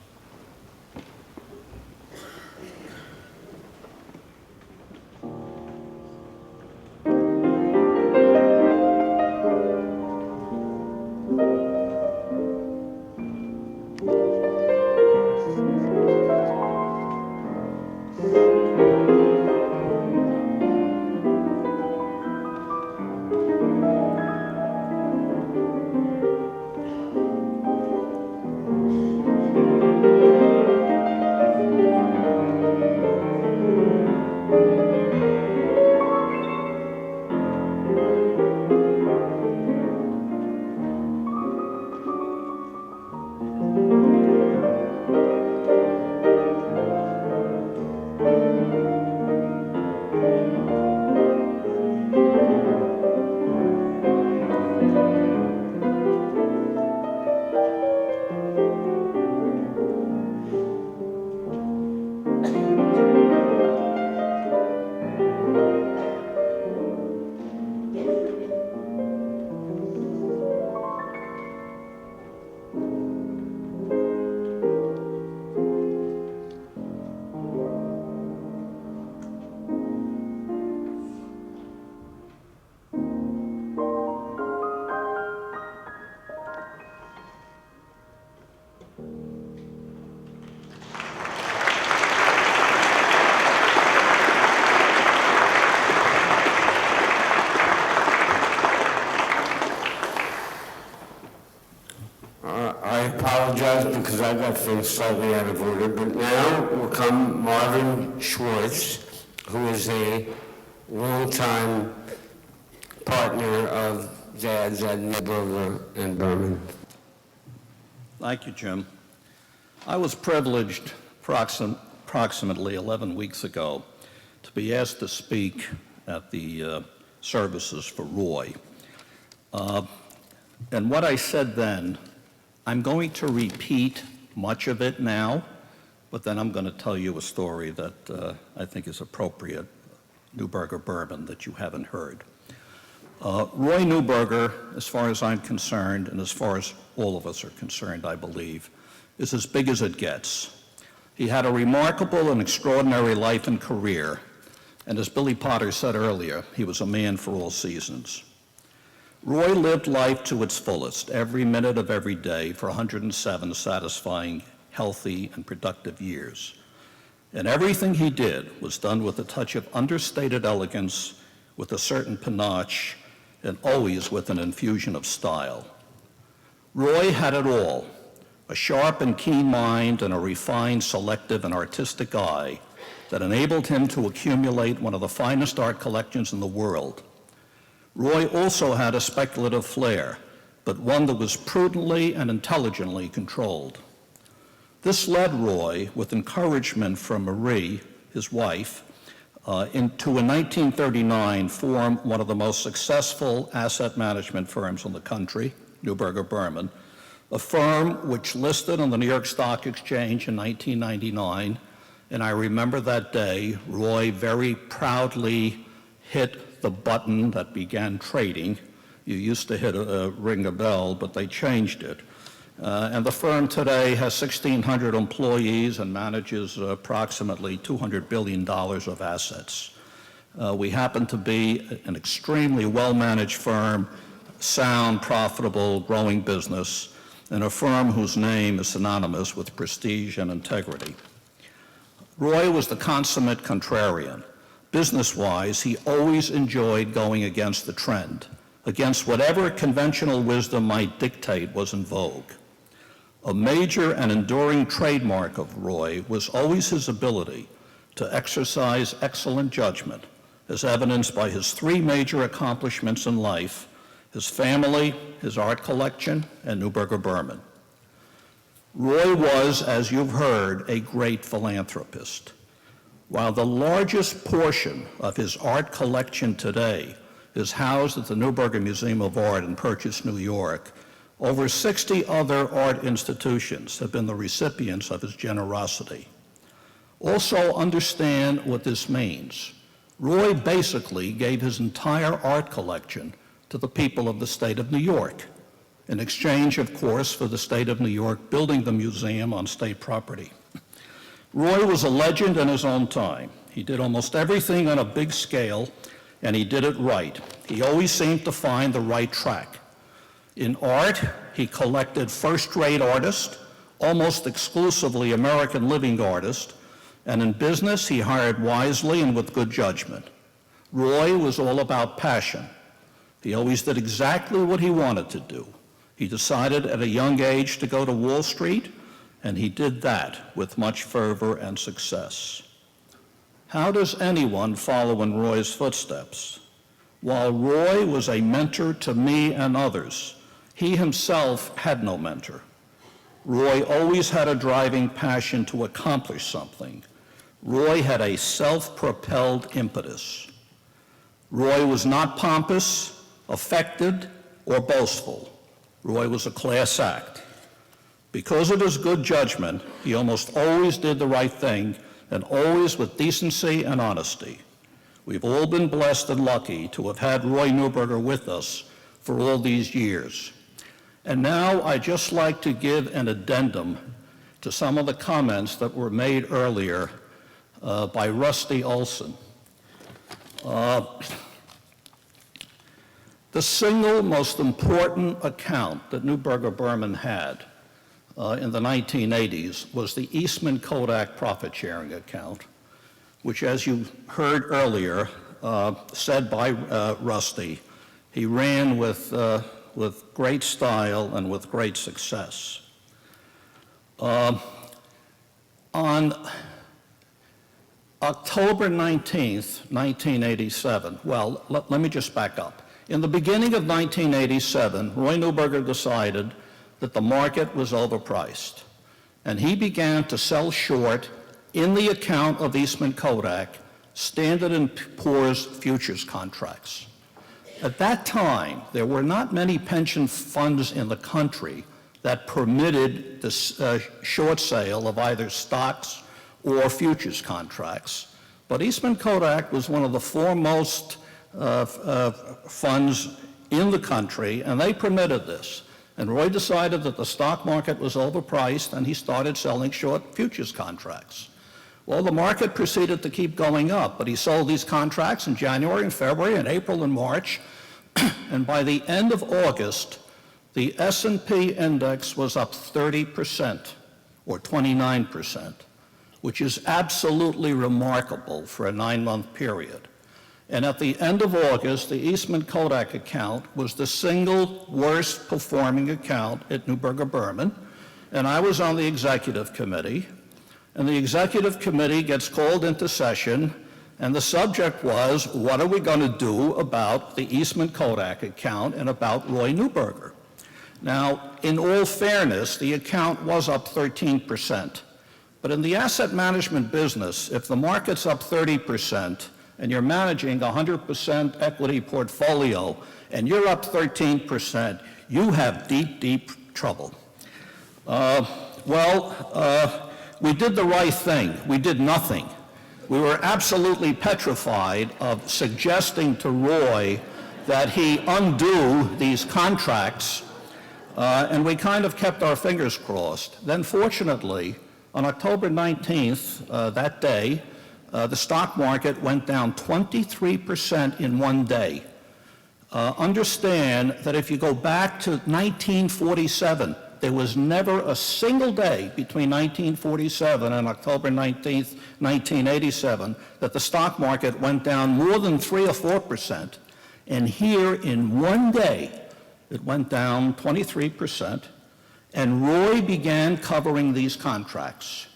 I apologize because I got things slightly out of order, but now will come Marvin Schwartz, who is a longtime partner of Dad's at Neuberger and Berman. Thank you, Jim. I was privileged approximately 11 weeks ago to be asked to speak at the services for Roy. And what I said then, I'm going to repeat much of it now, but then I'm going to tell you a story that I think is appropriate, Neuberger Berman, that you haven't heard. Roy Neuberger, as far as I'm concerned, and as far as all of us are concerned, I believe, is as big as it gets. He had a remarkable and extraordinary life and career, and as Billy Potter said earlier, he was a man for all seasons. Roy lived life to its fullest, every minute of every day, for 107 satisfying, healthy, and productive years. And everything he did was done with a touch of understated elegance, with a certain panache, and always with an infusion of style. Roy had it all, a sharp and keen mind and a refined, selective, and artistic eye that enabled him to accumulate one of the finest art collections in the world. Roy also had a speculative flair, but one that was prudently and intelligently controlled. This led Roy, with encouragement from Marie, his wife, to in 1939 form one of the most successful asset management firms in the country, Neuberger Berman, a firm which listed on the New York Stock Exchange in 1999, and I remember that day, Roy very proudly hit the button that began trading. You used to ring a bell, but they changed it. And the firm today has 1,600 employees and manages approximately $200 billion of assets. We happen to be an extremely well-managed firm, sound, profitable, growing business, and a firm whose name is synonymous with prestige and integrity. Roy was the consummate contrarian. Business-wise, he always enjoyed going against the trend, against whatever conventional wisdom might dictate was in vogue. A major and enduring trademark of Roy was always his ability to exercise excellent judgment, as evidenced by his three major accomplishments in life: his family, his art collection, and Neuberger Berman. Roy was, as you've heard, a great philanthropist. While the largest portion of his art collection today is housed at the Neuberger Museum of Art in Purchase, New York, over 60 other art institutions have been the recipients of his generosity. Also understand what this means. Roy basically gave his entire art collection to the people of the state of New York, in exchange, of course, for the state of New York building the museum on state property. Roy was a legend in his own time. He did almost everything on a big scale, and he did it right. He always seemed to find the right track. In art, he collected first-rate artists, almost exclusively American living artists, and in business, he hired wisely and with good judgment. Roy was all about passion. He always did exactly what he wanted to do. He decided at a young age to go to Wall Street, and he did that with much fervor and success. How does anyone follow in Roy's footsteps? While Roy was a mentor to me and others, he himself had no mentor. Roy always had a driving passion to accomplish something. Roy had a self-propelled impetus. Roy was not pompous, affected, or boastful. Roy was a class act. Because of his good judgment, he almost always did the right thing, and always with decency and honesty. We've all been blessed and lucky to have had Roy Neuberger with us for all these years. And now I'd just like to give an addendum to some of the comments that were made earlier by Rusty Olson. The single most important account that Neuberger Berman had in the 1980s was the Eastman Kodak profit-sharing account, which, as you heard earlier, said by Rusty, he ran with with great style and with great success. On October 19th, 1987, well, let me just back up. In the beginning of 1987, Roy Neuberger decided that the market was overpriced, and he began to sell short in the account of Eastman Kodak Standard & Poor's futures contracts. At that time, there were not many pension funds in the country that permitted the short sale of either stocks or futures contracts. But Eastman Kodak was one of the foremost funds in the country, and they permitted this. And Roy decided that the stock market was overpriced, and he started selling short futures contracts. Well, the market proceeded to keep going up, but he sold these contracts in January and February and April and March, and by the end of August, the S&P index was up 30%, or 29%, which is absolutely remarkable for a 9-month period. And at the end of August, the Eastman Kodak account was the single worst performing account at Neuberger Berman, and I was on the executive committee, and the executive committee gets called into session, and the subject was, what are we going to do about the Eastman Kodak account and about Roy Neuberger? Now, in all fairness, the account was up 13%, but in the asset management business, if the market's up 30%, and you're managing a 100% equity portfolio, and you're up 13%, you have deep, deep trouble. We did the right thing. We did nothing. We were absolutely petrified of suggesting to Roy that he undo these contracts, and we kind of kept our fingers crossed. Then fortunately, on October 19th, that day, the stock market went down 23% in one day. Understand that if you go back to 1947, there was never a single day between 1947 and October 19th, 1987, that the stock market went down more than 3 or 4%. And here in one day, it went down 23%, and Roy began covering these contracts.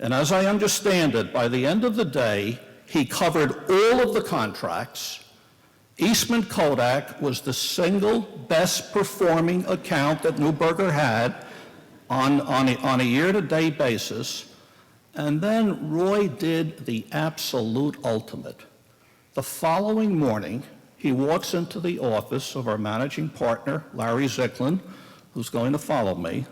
And as I understand it, by the end of the day, he covered all of the contracts. Eastman Kodak was the single best performing account that Neuberger had on a year-to-date basis. And then Roy did the absolute ultimate. The following morning, he walks into the office of our managing partner, Larry Zicklin, who's going to follow me.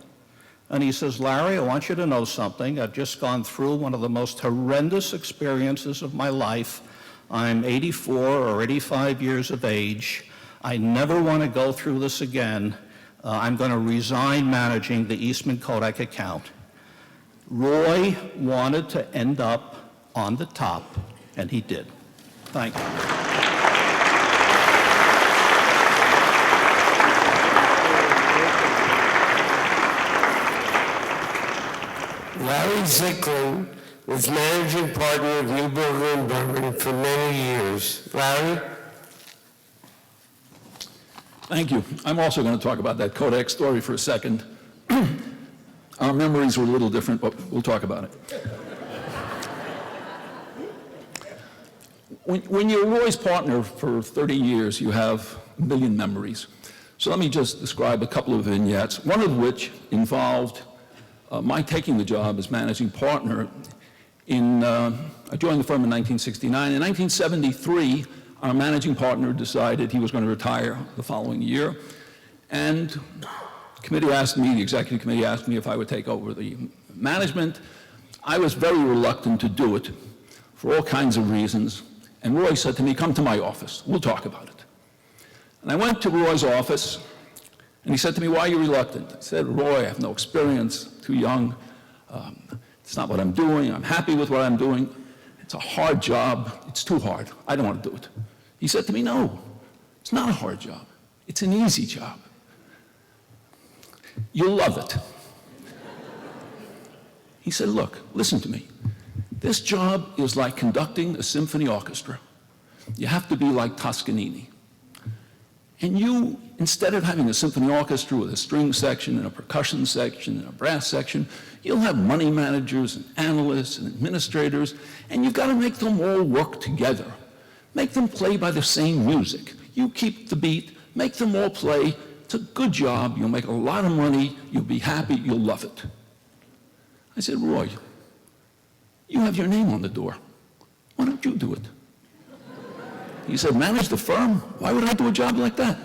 And he says, Larry, I want you to know something. I've just gone through one of the most horrendous experiences of my life. I'm 84 or 85 years of age. I never want to go through this again. I'm going to resign managing the Eastman Kodak account. Roy wanted to end up on the top, and he did. Thank you. Larry Zicklin was managing partner of Neuberger and Berman for many years. Larry? Thank you. I'm also going to talk about that Kodak story for a second. Our memories were a little different, but we'll talk about it. When you're Roy's partner for 30 years, you have a million memories. So let me just describe a couple of vignettes, one of which involved my taking the job as managing partner. I joined the firm in 1969. In 1973, our managing partner decided he was going to retire the following year. And the executive committee asked me if I would take over the management. I was very reluctant to do it for all kinds of reasons. And Roy said to me, come to my office, we'll talk about it. And I went to Roy's office, and he said to me, why are you reluctant? I said, Roy, I have no experience, too young. It's not what I'm doing. I'm happy with what I'm doing. It's a hard job. It's too hard. I don't want to do it. He said to me, no, it's not a hard job. It's an easy job. You'll love it. He said, look, listen to me. This job is like conducting a symphony orchestra. You have to be like Toscanini. And you instead of having a symphony orchestra with a string section and a percussion section and a brass section, you'll have money managers and analysts and administrators, and you've got to make them all work together. Make them play by the same music. You keep the beat, make them all play. It's a good job. You'll make a lot of money. You'll be happy. You'll love it. I said, Roy, you have your name on the door. Why don't you do it? He said, manage the firm? Why would I do a job like that?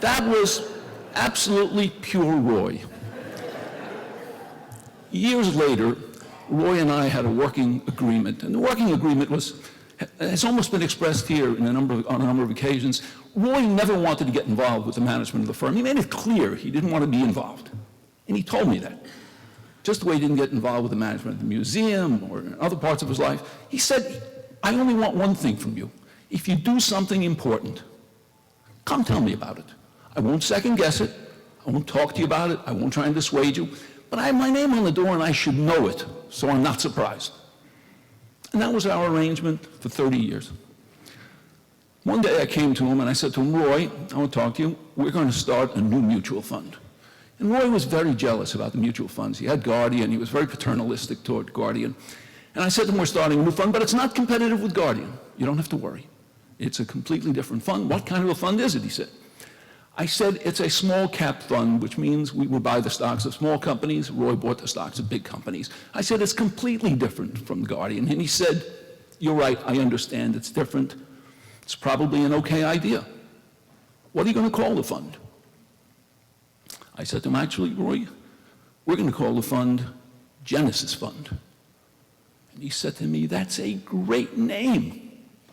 That was absolutely pure Roy. Years later, Roy and I had a working agreement, and the working agreement has almost been expressed here on a number of occasions. Roy never wanted to get involved with the management of the firm. He made it clear he didn't want to be involved, and he told me that. Just the way he didn't get involved with the management of the museum or in other parts of his life. He said, I only want one thing from you. If you do something important, come tell me about it. I won't second guess it. I won't talk to you about it. I won't try and dissuade you. But I have my name on the door and I should know it, so I'm not surprised. And that was our arrangement for 30 years. One day I came to him and I said to him, Roy, I want to talk to you. We're going to start a new mutual fund. And Roy was very jealous about the mutual funds. He had Guardian. He was very paternalistic toward Guardian. And I said to him, we're starting a new fund, but it's not competitive with Guardian. You don't have to worry. It's a completely different fund. What kind of a fund is it, he said. I said, it's a small cap fund, which means we will buy the stocks of small companies. Roy bought the stocks of big companies. I said, it's completely different from the Guardian. And he said, you're right, I understand it's different. It's probably an okay idea. What are you going to call the fund? I said to him, actually, Roy, we're going to call the fund Genesis Fund. And he said to me, that's a great name.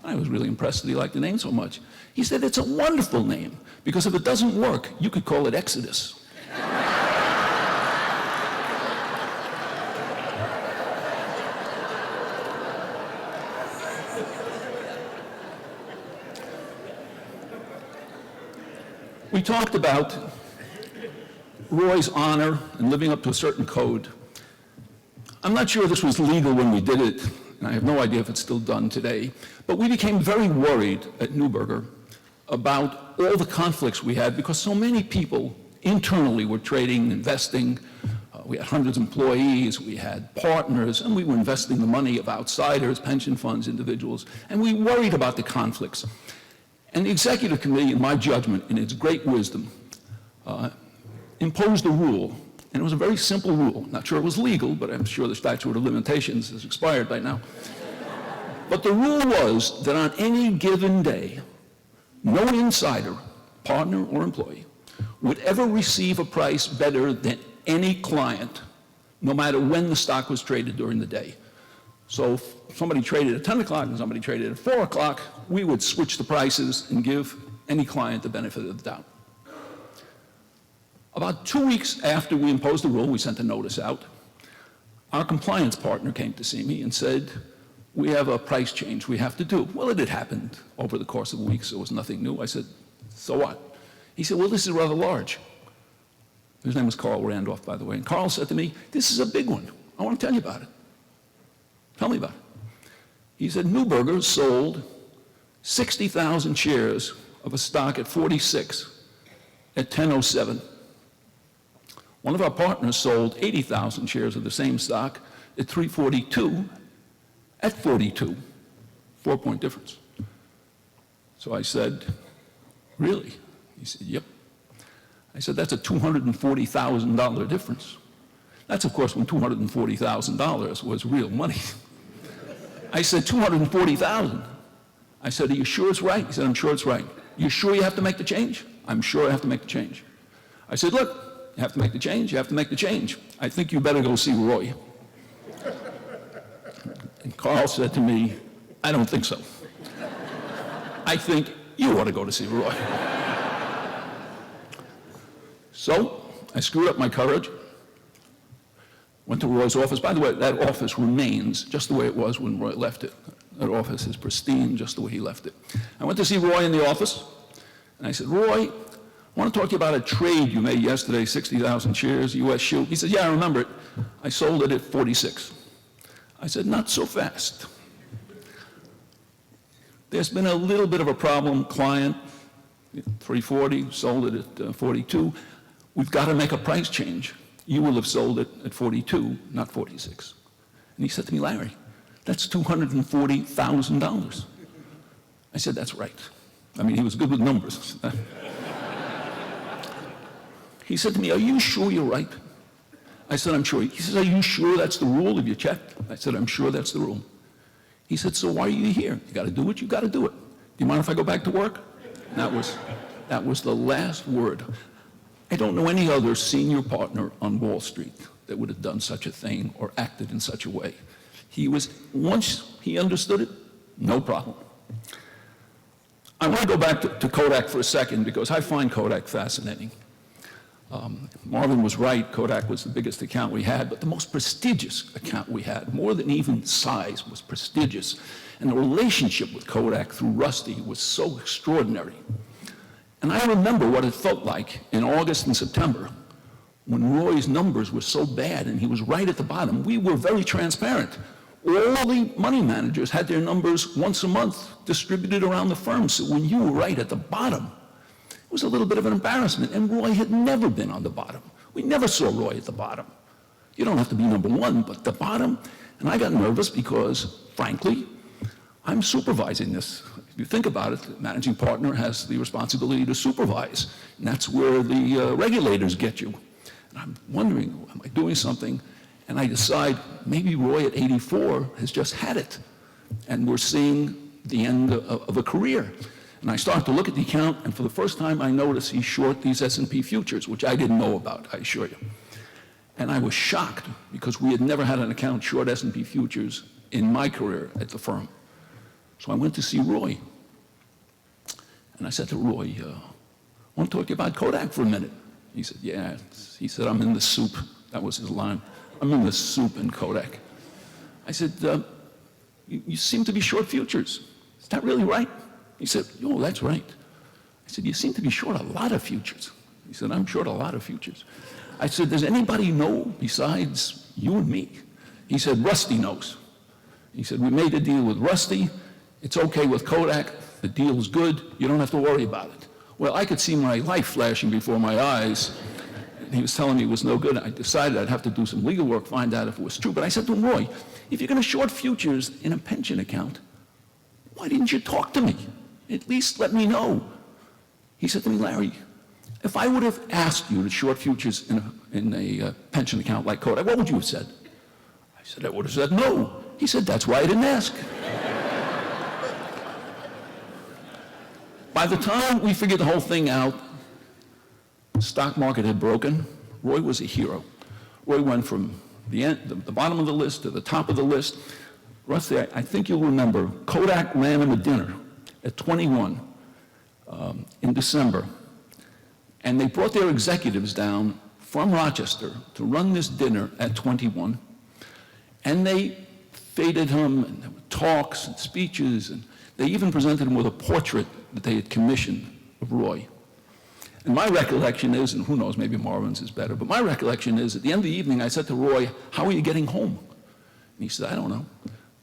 I was really impressed that he liked the name so much. He said, it's a wonderful name, because if it doesn't work, you could call it Exodus. We talked about Roy's honor and living up to a certain code. I'm not sure this was legal when we did it, and I have no idea if it's still done today, but we became very worried at Neuberger about all the conflicts we had because so many people internally were trading, investing. We had hundreds of employees, we had partners, and we were investing the money of outsiders, pension funds, individuals, and we worried about the conflicts. And the executive committee, in my judgment, in its great wisdom, imposed a rule, and it was a very simple rule. Not sure it was legal, but I'm sure the statute of limitations has expired by now. But the rule was that on any given day, no insider, partner or employee, would ever receive a price better than any client, no matter when the stock was traded during the day. So if somebody traded at 10 o'clock and somebody traded at 4 o'clock, we would switch the prices and give any client the benefit of the doubt. About 2 weeks after we imposed the rule, we sent a notice out. Our compliance partner came to see me and said, we have a price change we have to do. Well, it had happened over the course of a week, so it was nothing new. I said, so what? He said, well, this is rather large. His name was Carl Randolph, by the way. And Carl said to me, this is a big one. I want to tell you about it. Tell me about it. He said, Neuberger sold 60,000 shares of a stock at 46 at 10.07. One of our partners sold 80,000 shares of the same stock at 342 at 42. 4-point difference. So I said, really? He said, yep. I said, that's a $240,000 difference. That's, of course, when $240,000 was real money. I said, $240,000. I said, are you sure it's right? He said, I'm sure it's right. You sure you have to make the change? I'm sure I have to make the change. I said, look, you have to make the change, you have to make the change. I think you better go see Roy. And Carl said to me, I don't think so. I think you ought to go to see Roy. So I screwed up my courage, went to Roy's office. By the way, that office remains just the way it was when Roy left it. That office is pristine just the way he left it. I went to see Roy in the office, and I said, Roy, I want to talk to you about a trade you made yesterday, 60,000 shares, U.S. shoe. He said, yeah, I remember it. I sold it at 46. I said, not so fast. There's been a little bit of a problem. Client, 340, sold it at 42. We've got to make a price change. You will have sold it at 42, not 46. And he said to me, Larry, that's $240,000. I said, that's right. I mean, he was good with numbers. He said to me, are you sure you're right? I said, I'm sure. He says, are you sure that's the rule? Have you checked? I said, I'm sure that's the rule. He said, so why are you here? You got to do what you got to do it. Do you mind if I go back to work? That was the last word. I don't know any other senior partner on Wall Street that would have done such a thing or acted in such a way. Once he understood it, no problem. I want to go back to Kodak for a second because I find Kodak fascinating. Marvin was right, Kodak was the biggest account we had, but the most prestigious account we had, more than even size, was prestigious. And the relationship with Kodak through Rusty was so extraordinary. And I remember what it felt like in August and September when Roy's numbers were so bad and he was right at the bottom. We were very transparent. All the money managers had their numbers once a month distributed around the firm, so when you were right at the bottom, it was a little bit of an embarrassment, and Roy had never been on the bottom. We never saw Roy at the bottom. You don't have to be number one, but the bottom, and I got nervous because, frankly, I'm supervising this. If you think about it, the managing partner has the responsibility to supervise, and that's where the regulators get you. And I'm wondering, am I doing something? And I decide maybe Roy at 84 has just had it, and we're seeing the end of a career. And I start to look at the account, and for the first time I notice he's short these S&P futures, which I didn't know about, I assure you. And I was shocked because we had never had an account short S&P futures in my career at the firm. So I went to see Roy. And I said to Roy, I want to talk to you about Kodak for a minute. He said, yeah. He said, I'm in the soup. That was his line. I'm in the soup in Kodak. I said, you seem to be short futures. Is that really right? He said, oh, that's right. I said, you seem to be short a lot of futures. He said, I'm short a lot of futures. I said, does anybody know besides you and me? He said, Rusty knows. He said, we made a deal with Rusty. It's okay with Kodak. The deal's good. You don't have to worry about it. Well, I could see my life flashing before my eyes. And he was telling me it was no good. I decided I'd have to do some legal work, find out if it was true. But I said to him, Roy, if you're going to short futures in a pension account, why didn't you talk to me? At least let me know. He said to me, Larry, if I would have asked you to short futures in a pension account like Kodak, what would you have said? I said, I would have said no. He said, that's why I didn't ask. By the time we figured the whole thing out, the stock market had broken. Roy was a hero. Roy went from the bottom of the list to the top of the list. Rusty, I think you'll remember, Kodak ran him a dinner at 21 in December. And they brought their executives down from Rochester to run this dinner at 21. And they feted him, and there were talks and speeches, and they even presented him with a portrait that they had commissioned of Roy. And my recollection is, and who knows, maybe Marvin's is better, but my recollection is, at the end of the evening, I said to Roy, how are you getting home? And he said, I don't know.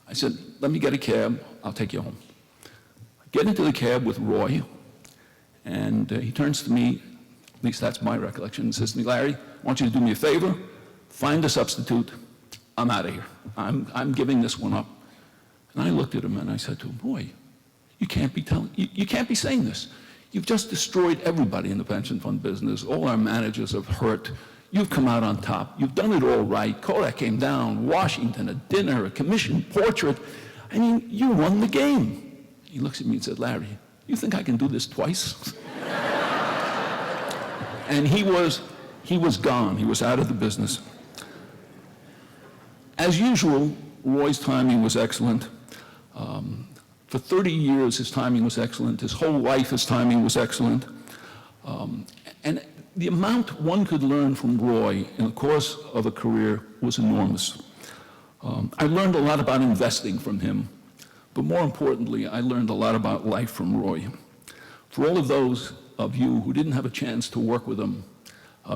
I said, let me get a cab, I'll take you home. I get into the cab with Roy, and he turns to me, at least that's my recollection, and says to me, Larry, I want you to do me a favor, find a substitute, I'm out of here. I'm giving this one up. And I looked at him and I said to him, Roy, you can't be saying this. You've just destroyed everybody in the pension fund business. All our managers have hurt. You've come out on top. You've done it all right. Kodak came down, Washington, a dinner, a commissioned portrait. I mean, you won the game. He looks at me and said, Larry, you think I can do this twice? And he was gone. He was out of the business. As usual, Roy's timing was excellent. For 30 years, his timing was excellent. His whole life, his timing was excellent. And the amount one could learn from Roy in the course of a career was enormous. I learned a lot about investing from him, but more importantly, I learned a lot about life from Roy. For all of those of you who didn't have a chance to work with him,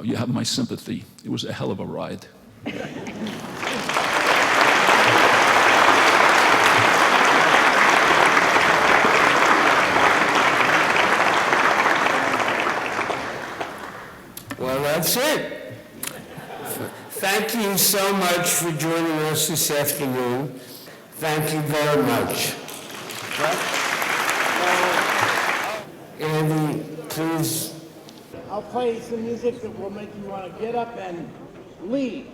you have my sympathy. It was a hell of a ride. Well, that's it. Thank you so much for joining us this afternoon. Thank you very much. Andy, please. I'll play some music that will make you want to get up and leave.